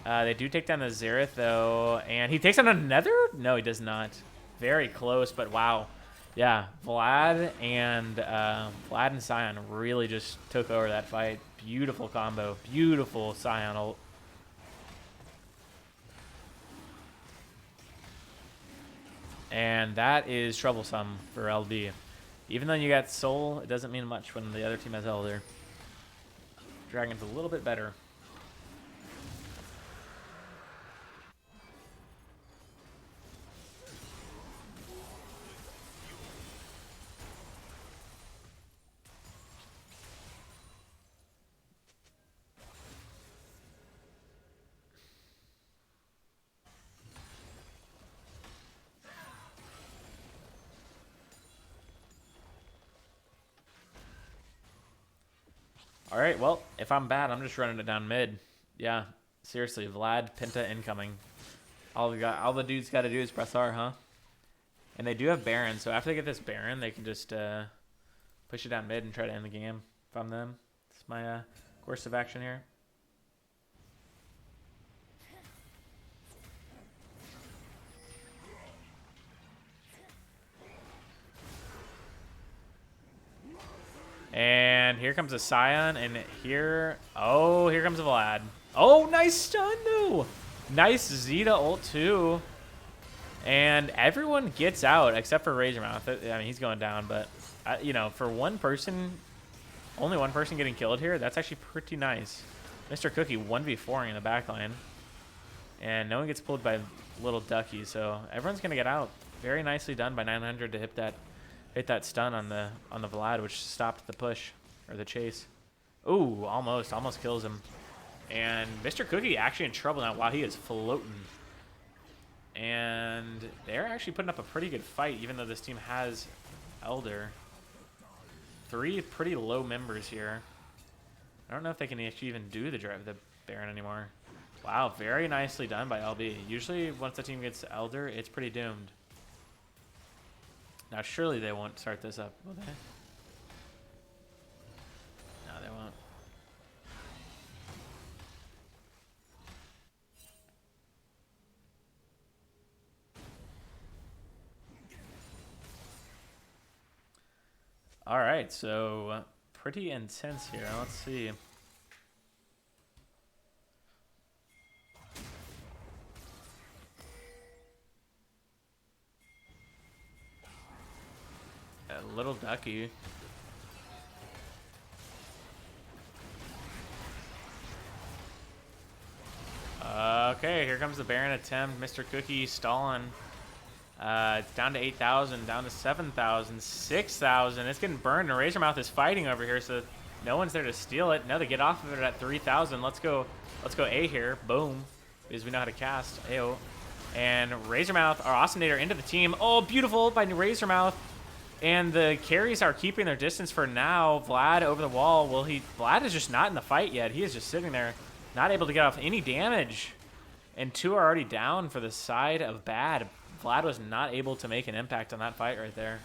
A: They do take down the Xerath, though. And he takes down another? No, he does not. Very close, but wow. Yeah, Vlad and Scion really just took over that fight. Beautiful combo. Beautiful Scion ult. And that is troublesome for LB. Even though you got Soul, it doesn't mean much when the other team has Elder. Dragon's a little bit better. All right, well, if I'm bad, I'm just running it down mid. Yeah, seriously, Vlad, Penta incoming. All the dudes got to do is press R, huh? And they do have Baron, so after they get this Baron, they can just push it down mid and try to end the game if I'm them. It's my course of action here. And here comes a Scion, and here comes a Vlad. Oh, nice stun, though. Nice Zeta ult, too. And everyone gets out, except for Razormouth. I mean, he's going down, but, you know, for one person, only one person getting killed here, that's actually pretty nice. Mr. Cookie 1v4ing in the backline. And no one gets pulled by Little Ducky, so everyone's going to get out. Very nicely done by 900 to hit that stun on the Vlad, which stopped the push or the chase. Ooh, almost kills him. And Mr. Cookie actually in trouble now. Wow, he is floating. And they're actually putting up a pretty good fight, even though this team has Elder. 3 pretty low members here. I don't know if they can actually even do the Baron anymore. Wow, very nicely done by LB. Usually, once the team gets Elder, it's pretty doomed. Now, surely they won't start this up, will they? No, they won't. All right, so pretty intense here. Let's see. A little ducky. Okay, here comes the Baron attempt. Mr. Cookie stalling. It's down to 8,000, down to 7,000, 6,000. It's getting burned, and Razormouth is fighting over here, so no one's there to steal it. No, they get off of it at 3,000. Let's go A here. Boom. Because we know how to cast. Ayo. And Razormouth, our Awesomenator, into the team. Oh, beautiful by Razormouth. And the carries are keeping their distance for now. Vlad over the wall. Well, Vlad is just not in the fight yet. He is just sitting there, not able to get off any damage. And 2 are already down for the side of bad. Vlad was not able to make an impact on that fight right there.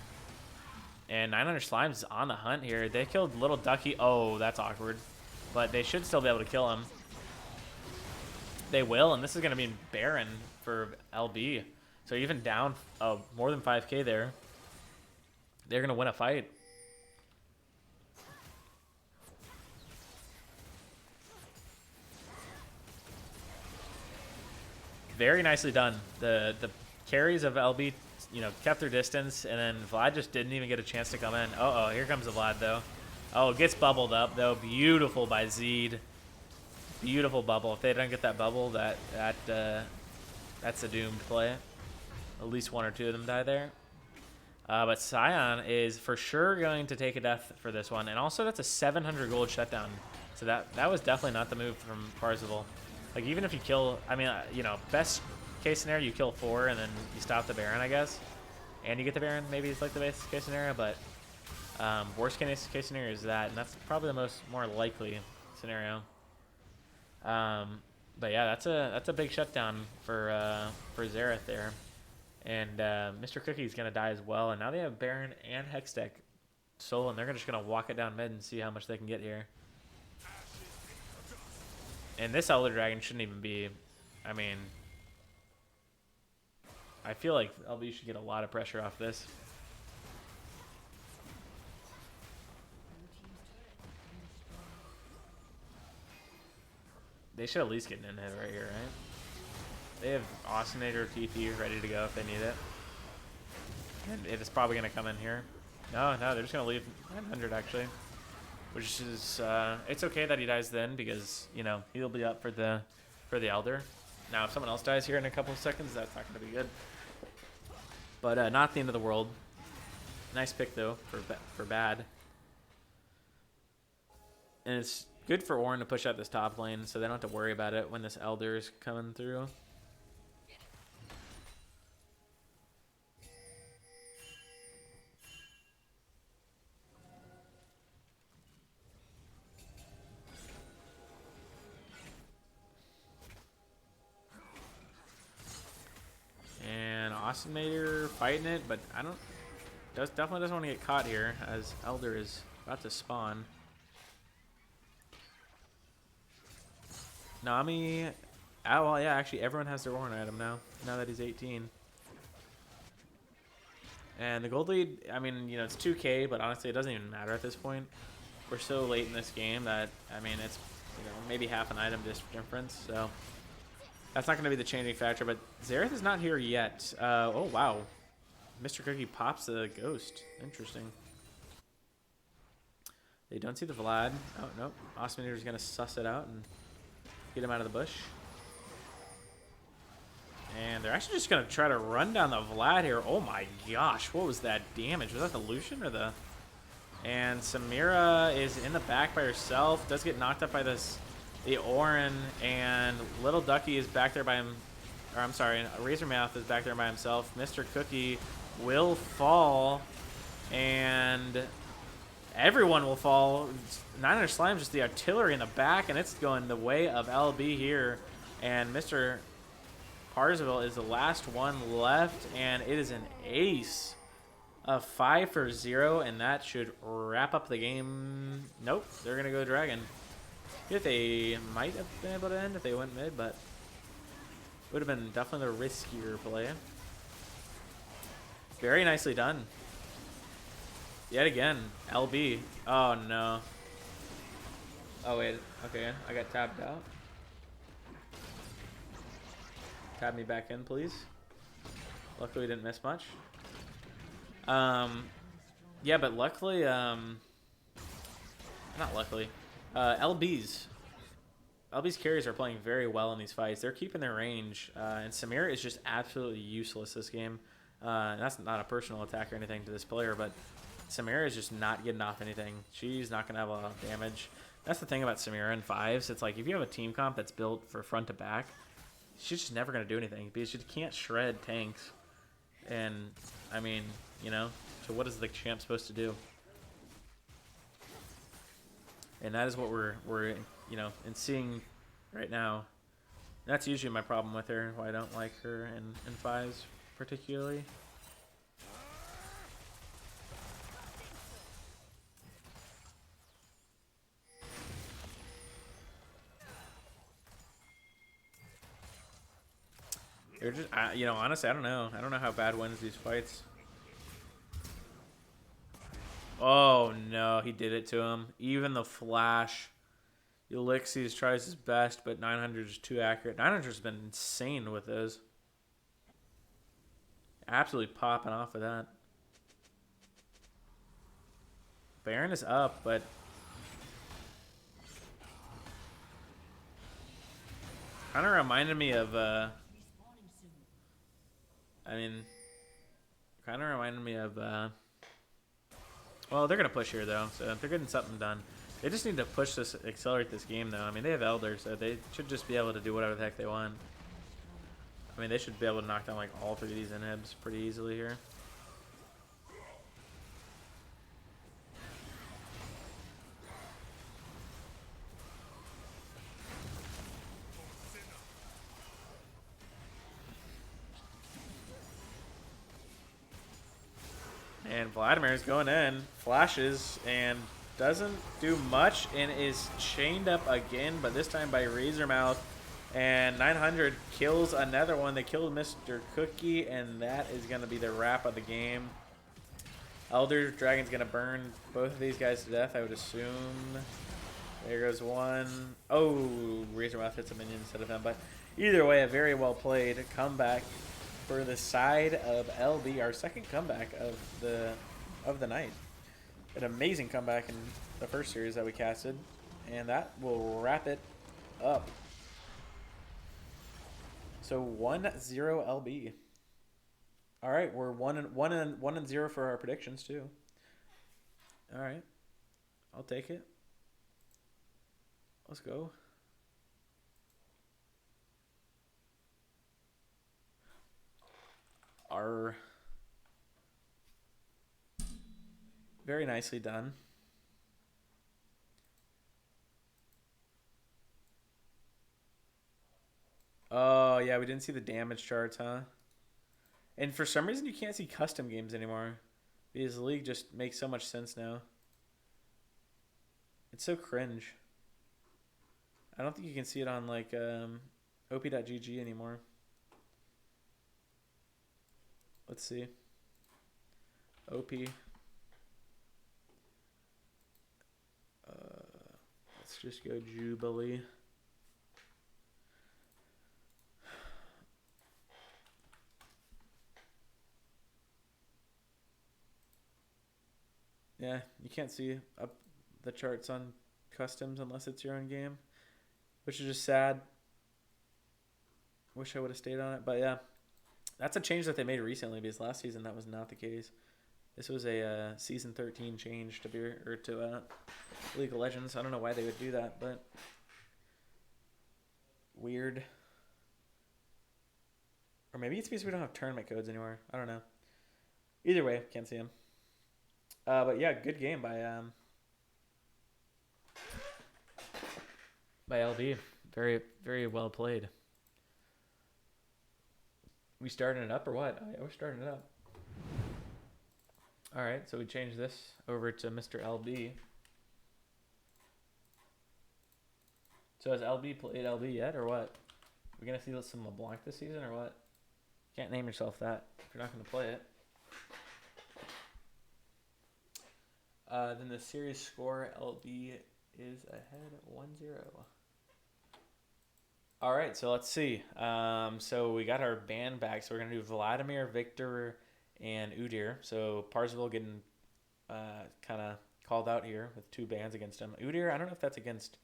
A: And 900 Slimes is on the hunt here. They killed Little Ducky. Oh, that's awkward. But they should still be able to kill him. They will, and this is going to be Baron for LB. So even down more than 5k there, they're going to win a fight. Very nicely done. The carries of LB, kept their distance, and then Vlad just didn't even get a chance to come in. Uh-oh, here comes the Vlad, though. Oh, it gets bubbled up, though. Beautiful by Zed. Beautiful bubble. If they don't get that bubble, that's a doomed play. At least 1 or 2 of them die there. But Scion is for sure going to take a death for this one. And also, that's a 700 gold shutdown. So that was definitely not the move from Parzival. Like, even if you kill, best case scenario, you kill 4 and then you stop the Baron, I guess. And you get the Baron, maybe it's like the best case scenario. But worst case scenario is that. And that's probably the more likely scenario. But yeah, that's a big shutdown for Xerath there. And Mr. Cookie's going to die as well. And now they have Baron and Hextech solo, and they're just going to walk it down mid and see how much they can get here. And this Elder Dragon shouldn't even be... I feel like LB should get a lot of pressure off this. They should at least get an in-hit right here, right? They have Awesomenator or TP ready to go if they need it. And it is probably going to come in here. No, they're just going to leave 900 actually. Which is, it's okay that he dies then because, he'll be up for the Elder. Now, if someone else dies here in a couple of seconds, that's not going to be good. But not the end of the world. Nice pick, though, for bad. And it's good for Orin to push out this top lane so they don't have to worry about it when this Elder is coming through. And Awesomenator fighting it, but definitely doesn't want to get caught here as Elder is about to spawn. Nami, well, yeah, actually everyone has their Orin item now that he's 18. And the gold lead, it's 2k, but honestly it doesn't even matter at this point. We're so late in this game that, it's, maybe half an item difference, so that's not going to be the changing factor. But Xerath is not here yet. Oh, wow. Mr. Cookie pops the ghost. Interesting. They don't see the Vlad. Oh, nope. Awesomenator is going to suss it out and get him out of the bush. And they're actually just going to try to run down the Vlad here. Oh my gosh, what was that damage? Was that the Lucian or the... And Samira is in the back by herself. Does get knocked up by the Orin. And Little Ducky is back there by him. Or I'm sorry, Razormouth is back there by himself. Mr. Cookie will fall. And everyone will fall. 900 Slime, just the artillery in the back, and it's going the way of LB here. And Mr. Parzival is the last one left, and it is an ace. A 5 for 0, and that should wrap up the game. Nope, they're going to go dragon. If they might have been able to end if they went mid, but would have been definitely the riskier play. Very nicely done. Yet again, LB. Oh, no. Oh, wait. Okay, I got tabbed out. Tab me back in, please. Luckily, we didn't miss much. Yeah, but luckily, not luckily, LB's carries are playing very well in these fights. They're keeping their range, and Samira is just absolutely useless this game. And that's not a personal attack or anything to this player, but Samira is just not getting off anything. She's not going to have a lot of damage. That's the thing about Samira in 5s. It's like if you have a team comp that's built for front to back, she's just never going to do anything because she can't shred tanks. And, I mean, you know, so what is the champ supposed to do? And that is what we're you know, in seeing right now. That's usually my problem with her, why I don't like her in 5s particularly. They're just, you know, honestly, I don't know. I don't know how bad wins these fights. Oh, no, he did it to him. Even the flash. Ulixes tries his best, but 900 is too accurate. 900's been insane with those. Absolutely popping off of that. Baron is up, but... kind of reminded me of... I mean... kind of reminded me of... well, they're going to push here, though, so they're getting something done. They just need to push this, accelerate this game, though. I mean, they have Elder, so they should just be able to do whatever the heck they want. I mean, they should be able to knock down, like, all 3 of these inhibs pretty easily here. And Vladimir's going in, flashes, and doesn't do much, and is chained up again, but this time by Razormouth. And 900 kills another one. They killed Mr. Cookie, and that is going to be the wrap of the game. Elder Dragon's going to burn both of these guys to death, I would assume. There goes one. Oh, Razormouth hits a minion instead of him, but either way, a very well played comeback for the side of LB, our second comeback of the night. An amazing comeback in the first series that we casted, and that will wrap it up. So 1-0 LB. All right, we're 1-0 for our predictions too. All right, I'll take it. Let's go. Very nicely done. Oh, yeah, we didn't see the damage charts, huh? And for some reason, you can't see custom games anymore. Because the league just makes so much sense now. It's so cringe. I don't think you can see it on, like, op.gg anymore. Let's see. OP. Let's just go Jubilee. Yeah, you can't see up the charts on customs unless it's your own game, which is just sad. Wish I would have stayed on it, but yeah. That's a change that they made recently because last season that was not the case. This was a season 13 change to League of Legends. I don't know why they would do that, but weird. Or maybe it's because we don't have tournament codes anymore. I don't know. Either way, can't see them. But yeah, good game by LB. Very, very well played. We starting it up or what? Oh, yeah, we're starting it up. All right, so we change this over to Mr. LB. So has LB played LB yet, or what? We gonna see some LeBlanc this season, or what? Can't name yourself that if you're not gonna play it. Then the series score, LB is ahead 1-0. All right, so let's see. So we got our band back. So we're gonna do Vladimir, Victor, and Udir. So Parsville getting kind of called out here with 2 bans against him. Udir, I don't know if that's against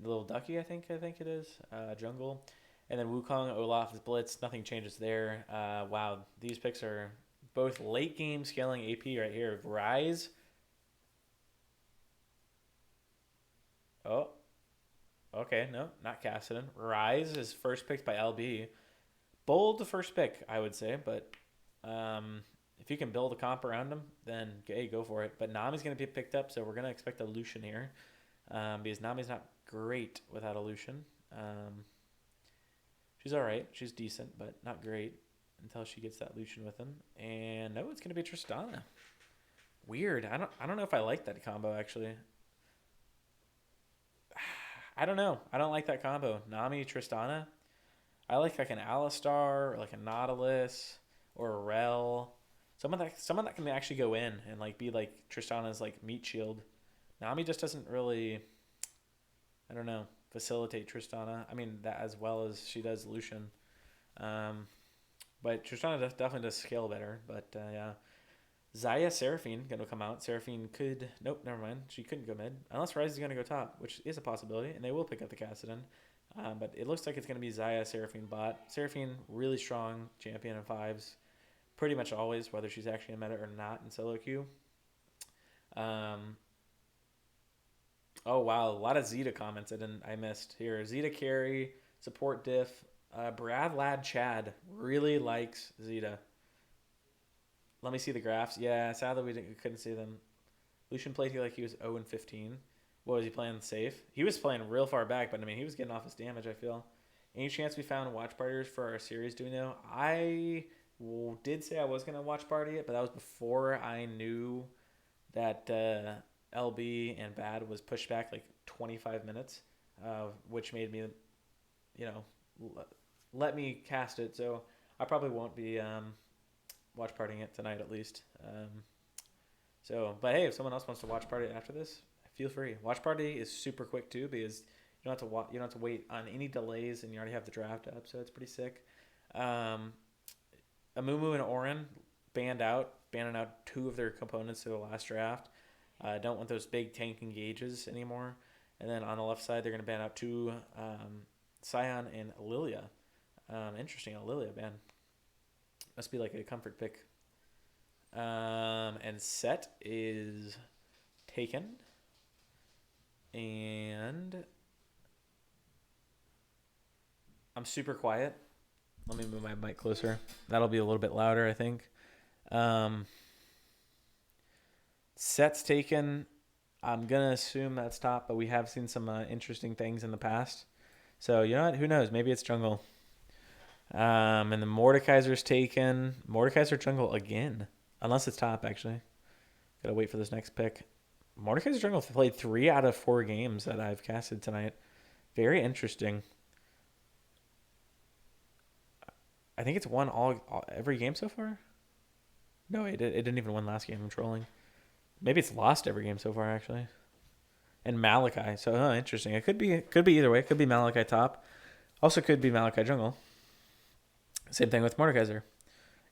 A: Little Ducky. I think it is. Jungle, and then Wukong, Olaf, Blitz. Nothing changes there. Wow, these picks are both late game scaling AP right here. Rise. Oh, okay, no, not Cassidy. Rise is first picked by LB. Bold first pick, I would say, but if you can build a comp around him, then hey, go for it. But Nami's going to be picked up, so we're going to expect a Lucian here because Nami's not great without a Lucian. She's all right. She's decent, but not great until she gets that Lucian with him. And no, it's going to be Tristana. Weird. I don't know if I like that combo, actually. I don't know. I don't like that combo. Nami, Tristana. I like an Alistar or like a Nautilus or a Rel. Someone that can actually go in and like be like Tristana's like meat shield. Nami just doesn't really, I don't know, facilitate Tristana. I mean that as well as she does Lucian. But Tristana definitely does scale better. But yeah, Zaya Seraphine gonna come out. Seraphine could nope, never mind. She couldn't go mid unless Rise is gonna go top, which is a possibility, and they will pick up the Cassidon. But it looks like it's gonna be Zaya Seraphine bot. Seraphine really strong champion in 5s, pretty much always, whether she's actually in meta or not in solo queue. Oh wow, a lot of Zeta comments I missed here. Zeta carry support diff. Brad Lad Chad really likes Zeta. Let me see the graphs. Yeah, sadly we couldn't see them. Lucian played like he was 0-15. What was he playing safe? He was playing real far back, but I mean he was getting off his damage. I feel. Any chance we found watch partiers for our series? Do we know? I did say I was gonna watch party it, but that was before I knew that LB and Bad was pushed back like 25 minutes, which made me, let me cast it. So I probably won't be watch partying it tonight at least. But hey, if someone else wants to watch party after this, feel free. Watch party is super quick too because you don't have to wait on any delays, and you already have the draft up, so it's pretty sick. Amumu and Orin banning out 2 of their components to the last draft. Don't want those big tank engages anymore. And then on the left side, they're going to ban out 2 Scion and Lilia. Interesting, a Lilia ban. Must be like a comfort pick. And Set is taken. And I'm super quiet. Let me move my mic closer. That'll be a little bit louder, I think. Set's taken. I'm going to assume that's top, but we have seen some interesting things in the past. So, you know what? Who knows? Maybe it's jungle. And the Mordekaiser's taken. Mordekaiser jungle again. Unless it's top, actually. Got to wait for this next pick. Mordekaiser jungle played 3 out of 4 games that I've casted tonight. Very interesting. I think it's won every game so far. No, it didn't even win last game. I'm trolling. Maybe it's lost every game so far, actually. And Malachi. So, interesting. It could be either way. It could be Malachi top. Also could be Malachi jungle. Same thing with Mordekaiser.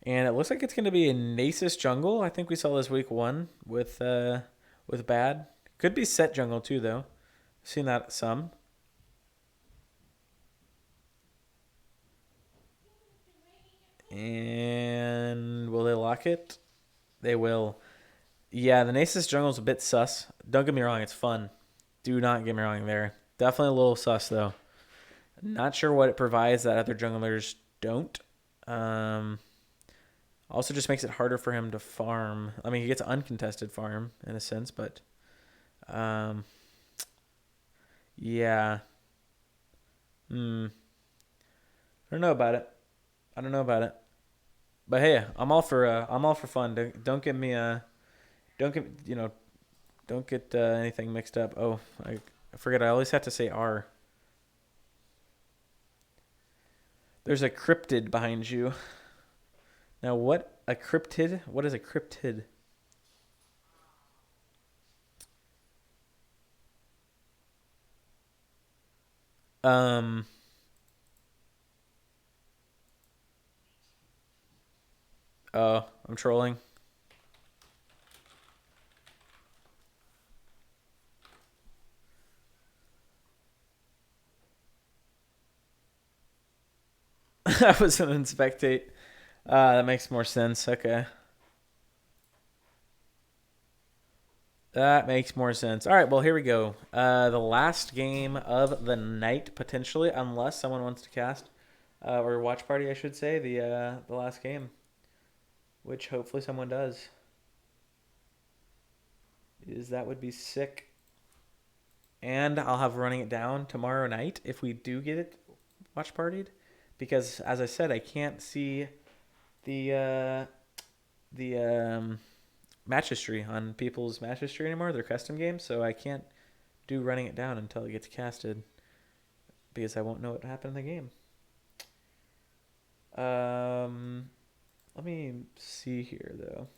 A: And it looks like it's going to be a Nasus jungle. I think we saw this week 1 with Bad. Could be Set jungle too, though. Seen that some. And will they lock it? They will. Yeah, the Nasus jungle is a bit sus. Don't get me wrong, it's fun. Do not get me wrong there. Definitely a little sus, though. Not sure what it provides that other junglers don't. Also just makes it harder for him to farm. I mean, he gets uncontested farm in a sense, but yeah. I don't know about it. But hey, I'm all for fun. Don't get me Don't get anything mixed up. Oh, I forget. I always have to say R. There's a cryptid behind you. Now, what a cryptid? What is a cryptid? Um. Oh, I'm trolling. I was an inspectate. That makes more sense. Okay. That makes more sense. All right, well, here we go. The last game of the night, potentially, unless someone wants to cast, or watch party, I should say, the last game, which hopefully someone does. That would be sick. And I'll have running it down tomorrow night if we do get it watch partied, because as I said, I can't see the match history on people's match history anymore. They're custom games, so I can't do running it down until it gets casted because I won't know what happened in the game. Let me see here though.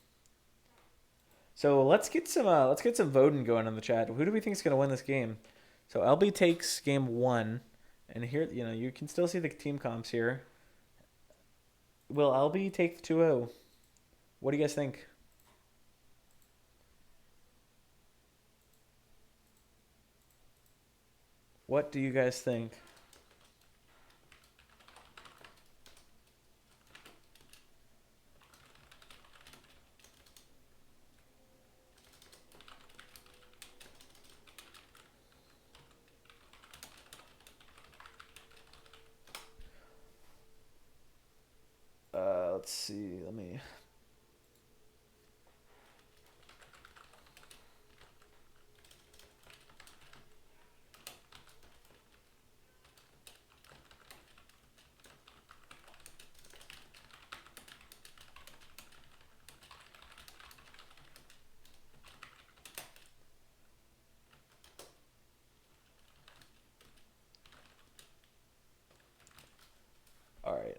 A: So let's get some voting going in the chat. Who do we think is gonna win this game? So LB takes game 1, and here you can still see the team comps here. Will LB take 2-0? What do you guys think? What do you guys think? Let's see. Let me. All right.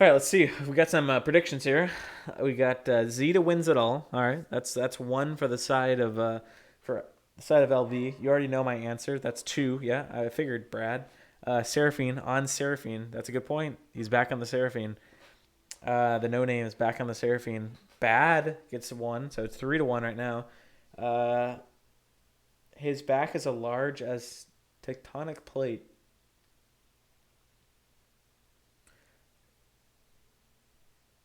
A: All right, let's see. We got some predictions here. We got Zeta wins it all. All right, that's 1 for the side of LV. You already know my answer. That's 2. Yeah, I figured. Brad, Seraphine on Seraphine. That's a good point. He's back on the Seraphine. The no name is back on the Seraphine. Bad gets 1, so it's 3-1 right now. His back is as large as tectonic plate.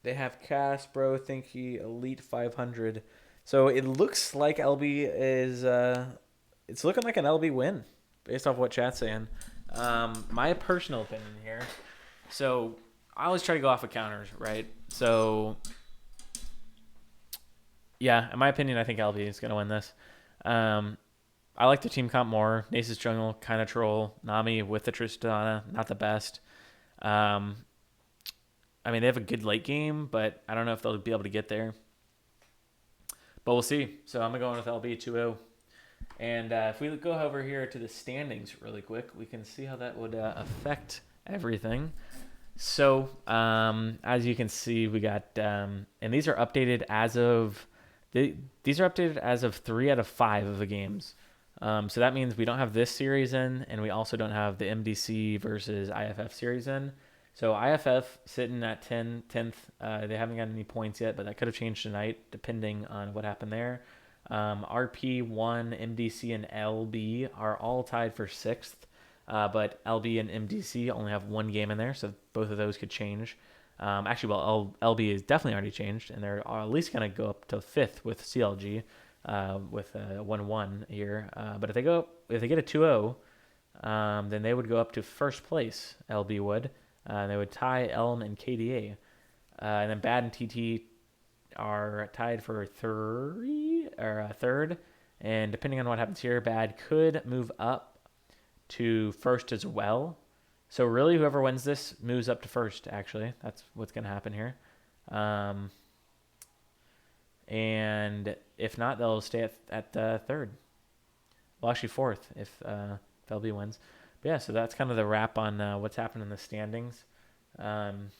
A: They have Cass, bro. Think he elite 500. So it looks like LB is. It's looking like an LB win, based off what chat's saying. My personal opinion here. So I always try to go off of counters, right? So yeah, in my opinion, I think LB is gonna win this. I like the team comp more. Nace's jungle, kind of troll. Nami with the Tristana, not the best. I mean, they have a good late game, but I don't know if they'll be able to get there. But we'll see. So I'm going with LB 2-0. And if we go over here to the standings really quick, we can see how that would affect everything. So as you can see, we got, and these are updated as of, these are updated as of 3 out of 5 of the games. So that means we don't have this series in, and we also don't have the MDC versus IFF series in. So IFF sitting at 10th. They haven't got any points yet, but that could have changed tonight depending on what happened there. RP1, MDC, and LB are all tied for 6th, but LB and MDC only have 1 game in there, so both of those could change. LB is definitely already changed, and they're at least going to go up to 5th with CLG with 1-1 here. But if they get a 2-0, then they would go up to 1st place. LB would. They would tie Elm and KDA. And then Bad and TT are tied for 3rd. And depending on what happens here, Bad could move up to 1st as well. So really, whoever wins this moves up to first. Actually, that's what's going to happen here. And if not, they'll stay at third. Well, actually fourth if LB wins. But yeah, so that's kind of the wrap on what's happened in the standings. As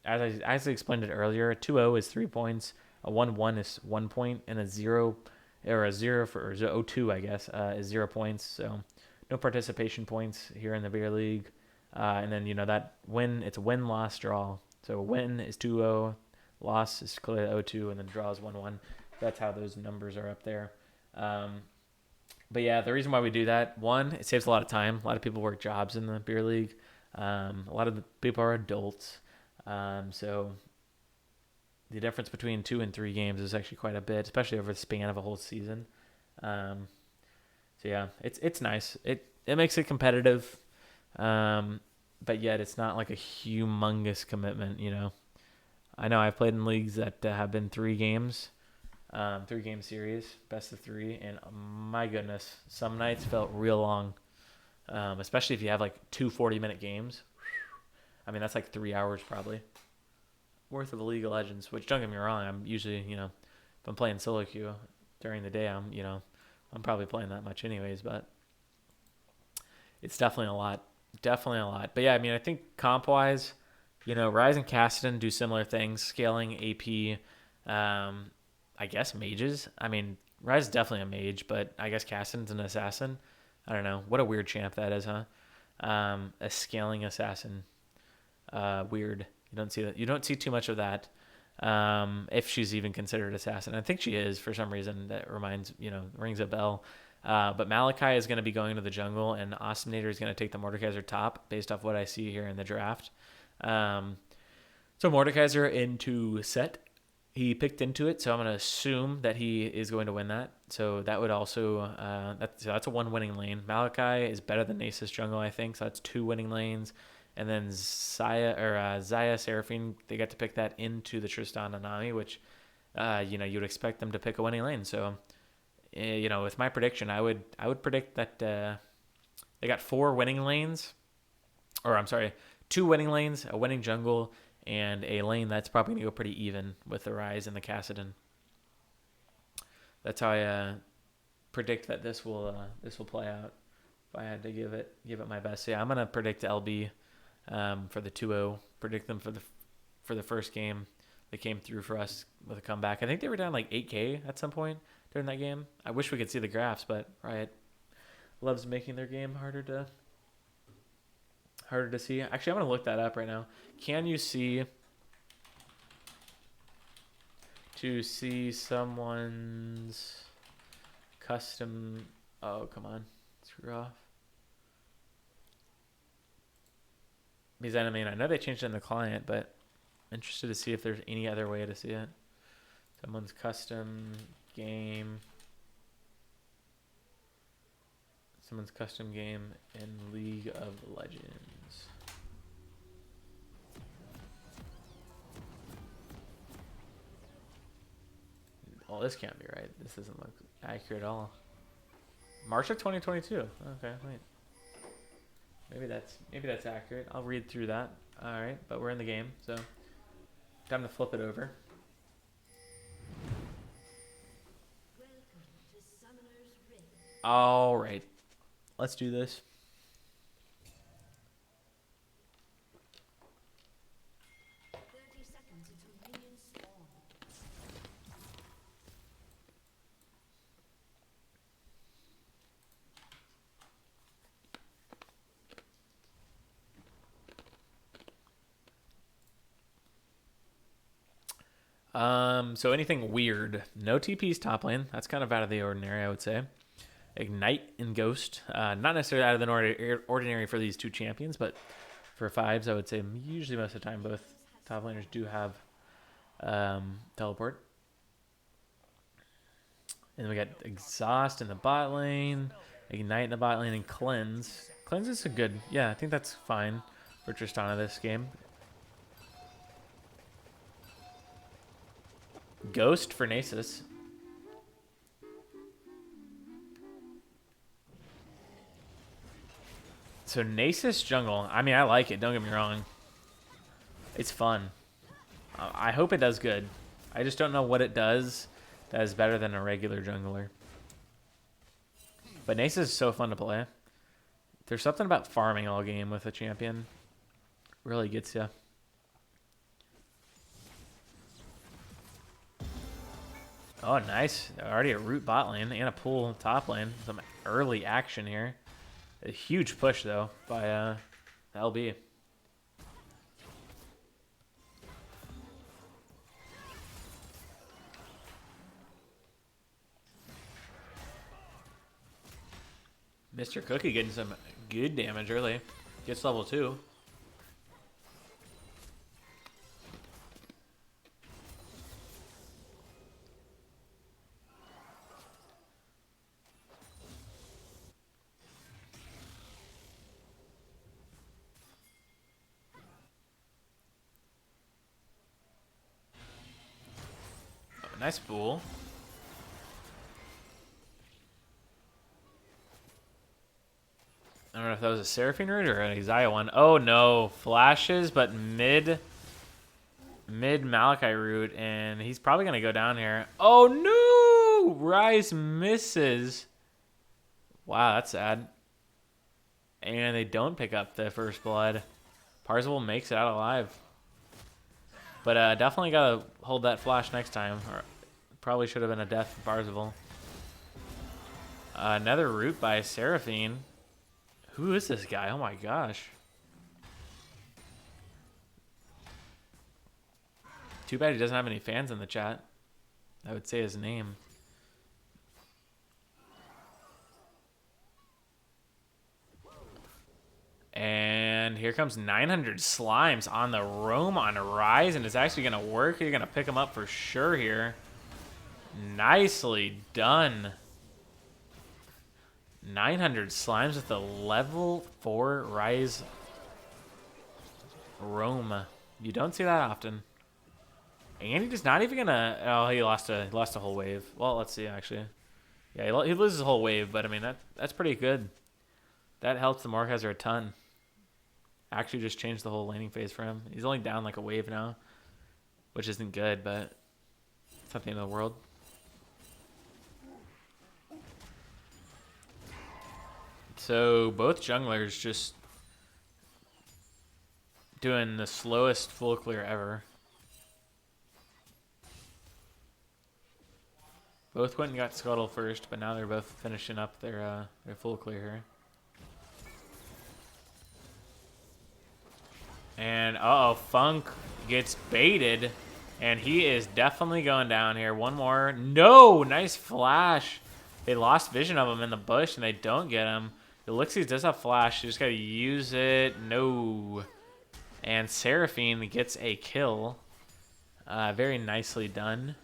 A: I explained it earlier, a 2-0 is 3 points, a 1-1 is 1 point, and a 0 for 0-2, I guess, is 0 points. So no participation points here in the beer league. And then that win, it's a win, loss, draw. So a win is 2-0, loss is clearly 0-2, and then draw is 1-1. That's how those numbers are up there. But yeah, the reason why we do that, one, it saves a lot of time. A lot of people work jobs in the beer league. A lot of the people are adults. So the difference between 2 and 3 games is actually quite a bit, especially over the span of a whole season. So yeah, it's nice. It makes it competitive, but yet it's not like a humongous commitment. I know I've played in leagues that have been 3 games, 3-game series, best of 3, and my goodness, some nights felt real long, especially if you have like 2 40-minute games. I mean, that's like 3 hours probably worth of a League of Legends, which, don't get me wrong, I'm usually, if I'm playing solo queue during the day, I'm probably playing that much anyways, but it's definitely a lot. But yeah, I mean, I think comp-wise, Ryze and Kassadin do similar things, scaling AP, I guess mages. I mean, Ryze is definitely a mage, but I guess Kassadin's an assassin. I don't know. What a weird champ that is, huh? A scaling assassin. Weird. You don't see that. You don't see too much of that. If she's even considered assassin, I think she is for some reason. That rings a bell. But Malachi is going to be going to the jungle, and Awesomenator is going to take the Mordekaiser top based off what I see here in the draft. So Mordekaiser into set. He picked into it, so I'm going to assume that he is going to win that. So that would also that's a 1 winning lane. Malachi is better than Nasus jungle, I think. So that's 2 winning lanes. And then Xayah Seraphine, they got to pick that into the Tristan Anami, which you'd expect them to pick a winning lane. So with my prediction, I would predict that they got 4 winning lanes, or I'm sorry, 2 winning lanes, a winning jungle, and a lane that's probably going to go pretty even with the Ryze and the Kassadin. That's how I predict that this will play out. If I had to give it my best, so yeah, I'm gonna predict LB for the 2-0. Predict them for the first game. They came through for us with a comeback. I think they were down like 8K at some point during that game. I wish we could see the graphs, but Riot loves making their game harder to see. Actually, I'm gonna look that up right now. Can you see someone's custom? Oh, come on, screw off. Because I know they changed it in the client, but I'm interested to see if there's any other way to see it. Someone's custom game. Someone's custom game in League of Legends. Oh, this can't be right. This doesn't look accurate at all. March of 2022. Okay, wait. Maybe that's accurate. I'll read through that. All right, but we're in the game, so time to flip it over. All right, let's do this. So anything weird? No TP's top lane. That's kind of out of the ordinary, I would say. Ignite and Ghost. Not necessarily out of the ordinary for these 2 champions, but for 5s, I would say usually most of the time both top laners do have teleport. And then we got Exhaust in the bot lane, Ignite in the bot lane, and Cleanse. Cleanse is a good, yeah, I think that's fine for Tristana this game. Ghost for Nasus. So Nasus jungle. I mean, I like it. Don't get me wrong. It's fun. I hope it does good. I just don't know what it does that is better than a regular jungler. But Nasus is so fun to play. There's something about farming all game with a champion. Really gets you. Oh, nice. Already a root bot lane and a pool top lane. Some early action here. A huge push, though, by LB. Mr. Cookie getting some good damage early. Gets level 2. Oh, nice pool. I don't know if that was a Seraphine root or an Xayah one. Oh no, flashes, but mid Malachi root, and he's probably gonna go down here. Oh no! Ryze misses. Wow, that's sad. And they don't pick up the first blood. Parzival makes it out alive. But definitely gotta hold that flash next time. Or probably should have been a death for Parzival. Another root by Seraphine. Who is this guy? Oh my gosh. Too bad he doesn't have any fans in the chat. I would say his name. And here comes 900 slimes on the roam on Ryze, and it's actually going to work. You're going to pick him up for sure here. Nicely done. 900 slimes with the level 4 Ryze roam. You don't see that often. And he's not even gonna. Oh, he lost a whole wave. Well, let's see actually. Yeah, he loses a whole wave, but I mean that's pretty good. That helps the Mordekaiser a ton. Actually, just changed the whole laning phase for him. He's only down like a wave now, which isn't good, but it's not the end of the world. So both junglers just doing the slowest full clear ever. Both went and got Scuttle first, but now they're both finishing up their full clear here. And uh-oh, Funk gets baited, and he is definitely going down here. One more. No! Nice flash. They lost vision of him in the bush, and they don't get him. Elixirs does have flash. You just got to use it. No. And Seraphine gets a kill. Very nicely done.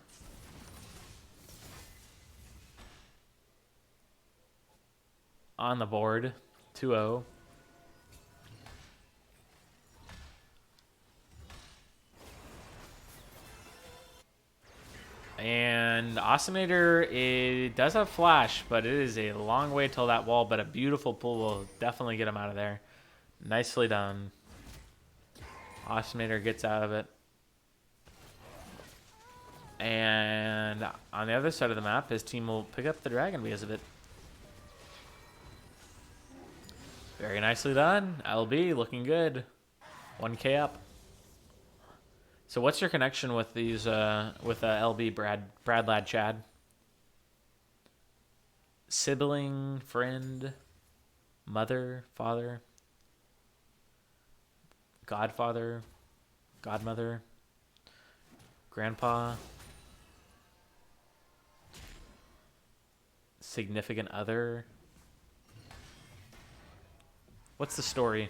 A: On the board, 2-0. And Osinator, it does have flash, but it is a long way till that wall, but a beautiful pull will definitely get him out of there. Nicely done. Osinator gets out of it. And on the other side of the map, his team will pick up the dragon because of it. Very nicely done. LB looking good. 1K up. So what's your connection with these with LB Brad Lad Chad? Sibling, friend, mother, father, godfather, godmother, grandpa, significant other. What's the story?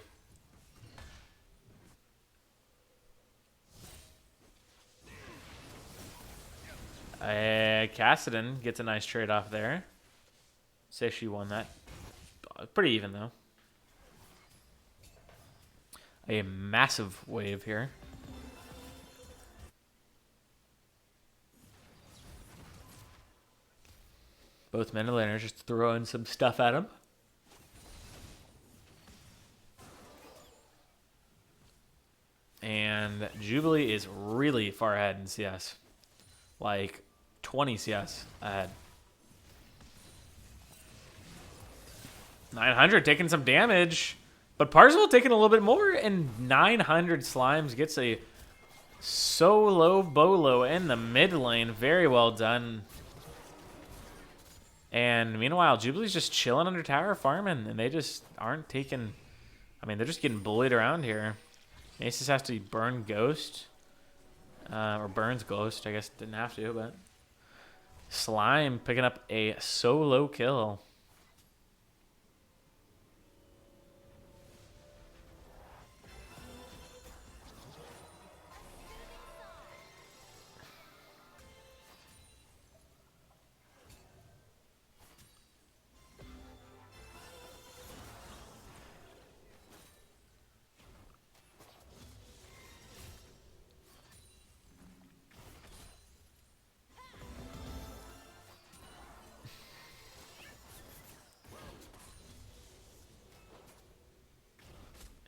A: Cassidon gets a nice trade off there. Say she won that. Pretty even, though. A massive wave here. Both mid laners just throwing some stuff at him. Jubilee is really far ahead in CS. Like 20 CS ahead. 900 taking some damage. But Parzival taking a little bit more. And 900 Slimes gets a solo bolo in the mid lane. Very well done. And meanwhile, Jubilee's just chilling under tower farming. And they just aren't taking... I mean, they're just getting bullied around here. Nasus has to burn Ghost. Or burns Ghost. I guess didn't have to, but... Slime picking up a solo kill.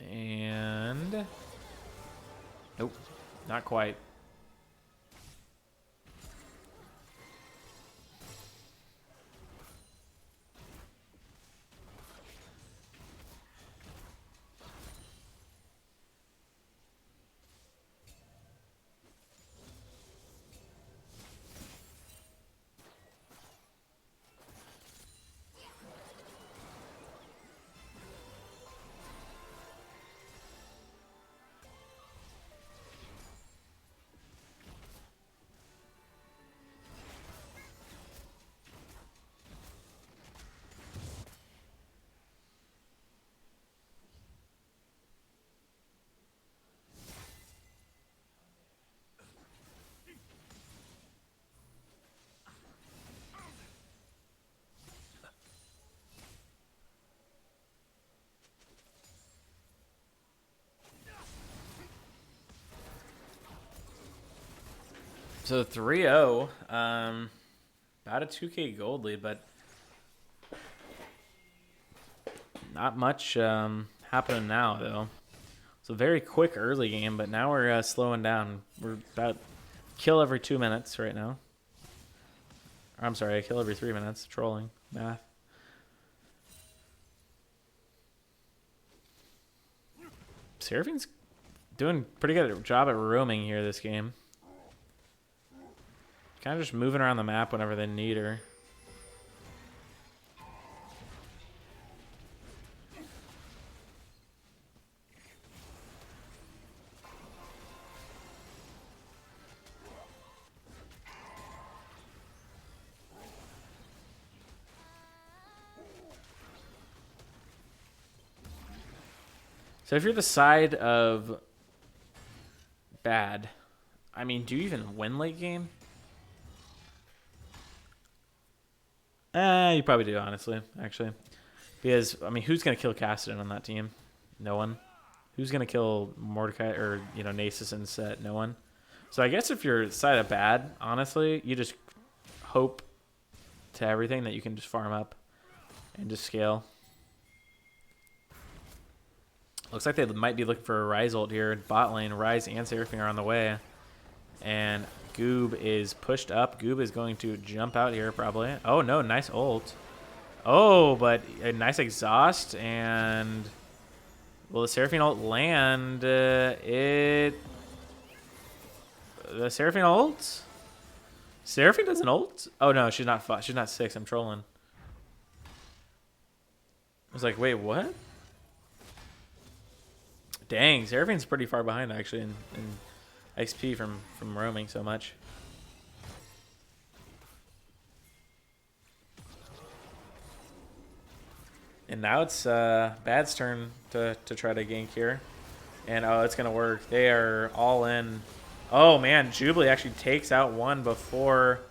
A: And... Nope, not quite. So 3-0, about a 2K gold lead, but not much happening now, though. It's a very quick early game, but now we're slowing down. We're about kill every 2 minutes right now. Or, I'm sorry, I kill every 3 minutes. Trolling. Math. Seraphine's doing a pretty good job at roaming here this game. Kind of just moving around the map whenever they need her. So if you're the side of bad, I mean, do you even win late game? You probably do, honestly, actually. Because, I mean, who's going to kill Cassidy on that team? No one. Who's going to kill Mordecai or, you know, Nasus and Set? No one. So I guess if you're side of bad, honestly, you just hope to everything that you can just farm up and just scale. Looks like they might be looking for a Ryze ult here. Bot lane, Ryze and Seraphine are on the way. And Goob is pushed up. Goob is going to jump out here probably. Oh, no. Nice ult. Oh, but a nice exhaust. And will the Seraphine ult land? The Seraphine ult? Seraphine doesn't ult? Oh, no. She's not 6. I'm trolling. I was like, wait, what? Dang. Seraphine's pretty far behind, actually, in XP from roaming so much. And now it's Bad's turn to try to gank here. And oh, it's gonna work. They are all in. Oh man, Jubilee actually takes out one before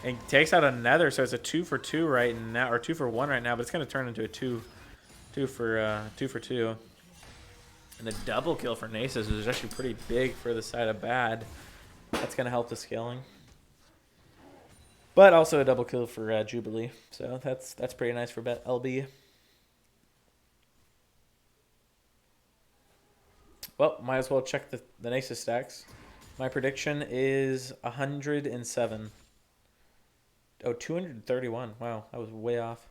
A: and takes out another, so it's a 2 for 2 right now, or 2 for 1 right now, but it's gonna turn into a 2 for 2. And the double kill for Nasus is actually pretty big for the side of bad. That's going to help the scaling. But also a double kill for Jubilee. So that's pretty nice for LB. Well, might as well check the Nasus stacks. My prediction is 107. Oh, 231. Wow, I was way off.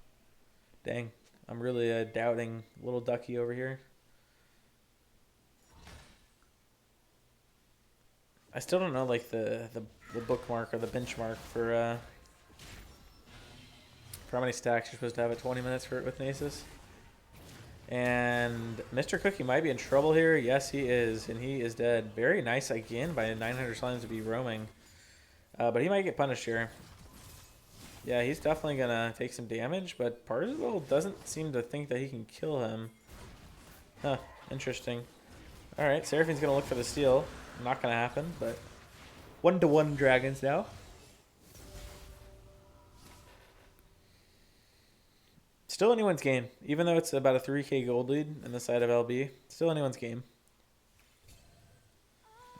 A: Dang. I'm really doubting little ducky over here. I still don't know like the bookmark or the benchmark for how many stacks you're supposed to have at 20 minutes for with Nasus. And Mr. Cookie might be in trouble here. Yes, he is, and he is dead. Very nice again by 900 slimes to be roaming, but he might get punished here. Yeah, he's definitely gonna take some damage, but Parzival doesn't seem to think that he can kill him. Huh, interesting. Alright, Seraphine's gonna look for the steal. Not gonna happen, but 1-1 dragons now. Still anyone's game. Even though it's about a 3k gold lead in the side of LB, still anyone's game.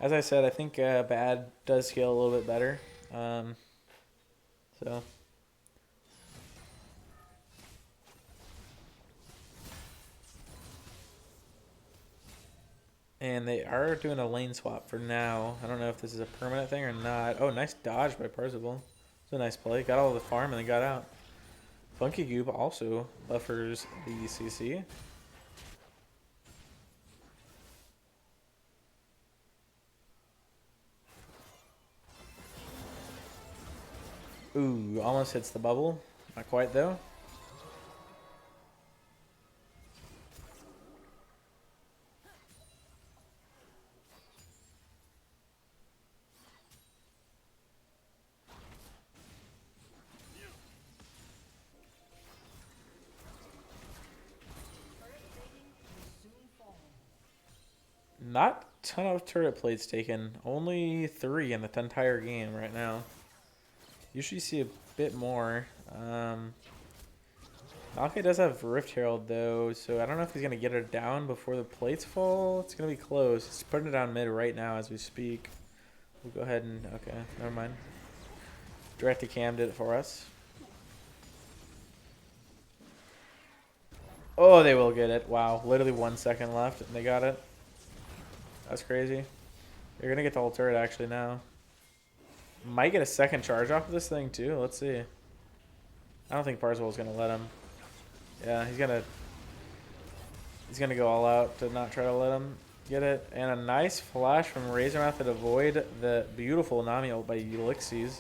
A: As I said, I think bad does scale a little bit better. So... And they are doing a lane swap for now. I don't know if this is a permanent thing or not. Oh, nice dodge by Parzival. It's a nice play. Got all the farm and then got out. Funky Goop also buffers the CC. Ooh, almost hits the bubble. Not quite though. Not a ton of turret plates taken. Only 3 in the entire game right now. Usually see a bit more. Malkai does have Rift Herald though, so I don't know if he's going to get it down before the plates fall. It's going to be close. He's putting it down mid right now as we speak. We'll go ahead and... Okay, never mind. Direct to Cam did it for us. Oh, they will get it. Wow, literally 1 second left and they got it. That's crazy. They're going to get the whole turret actually now. Might get a second charge off of this thing too. Let's see. I don't think Parzival's going to let him. Yeah, he's gonna go all out to not try to let him get it. And a nice flash from Razormouth to avoid the beautiful Nami ult by Ulixes.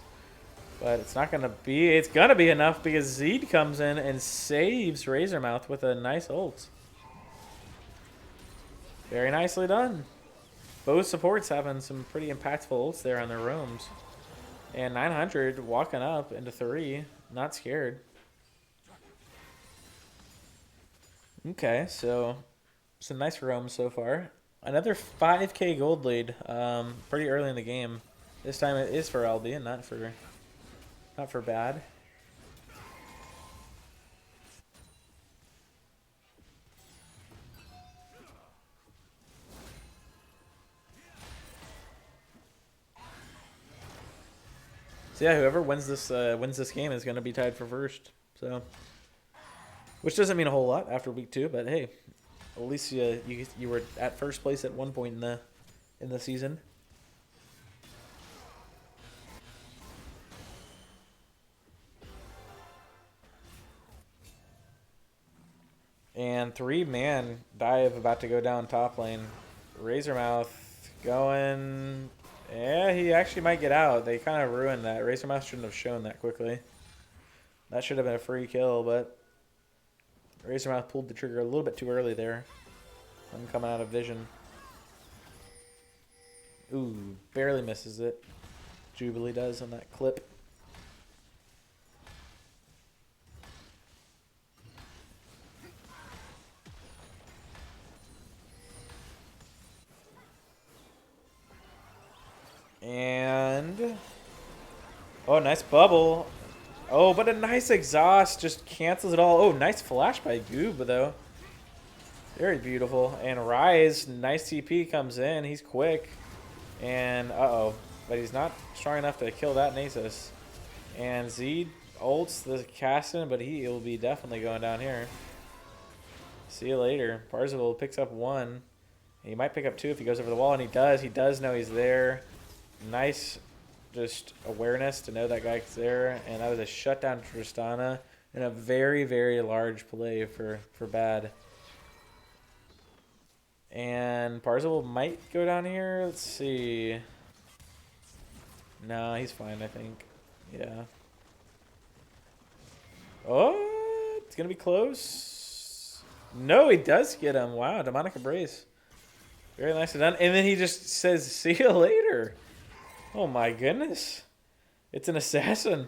A: But it's not gonna be. It's gonna be enough because Zed comes in and saves Razormouth with a nice ult. Very nicely done. Both supports having some pretty impactful ults there on their roams. And 900 walking up into 3, not scared. Okay, so some nice roams so far. Another 5k gold lead, pretty early in the game. This time it is for LB and not for bad. So yeah, whoever wins this game is going to be tied for first. So, which doesn't mean a whole lot after week 2, but hey, at least you were at first place at one point in the season. And 3-man dive about to go down top lane. Razormouth going. Yeah, he actually might get out. They kind of ruined that. Razormouth shouldn't have shown that quickly. That should have been a free kill, but Razormouth pulled the trigger a little bit too early there. I'm coming out of vision. Ooh, barely misses it. Jubilee does on that clip. And... oh, nice bubble. Oh, but a nice exhaust just cancels it all. Oh, nice flash by Goob, though. Very beautiful. And Rise, nice TP comes in. He's quick. And, uh-oh. But he's not strong enough to kill that Nasus. And Zed ults the Caston, but he will be definitely going down here. See you later. Parzival picks up 1. He might pick up 2 if he goes over the wall, and he does. He does know he's there. Nice just awareness to know that guy's there. And that was a shutdown to Tristana and a very, very large play for bad. And Parzival might go down here. Let's see. No, he's fine, I think. Yeah. Oh, it's going to be close. No, he does get him. Wow, Demonic Embrace. Very nicely done. And then he just says, see you later. Oh, my goodness. It's an assassin.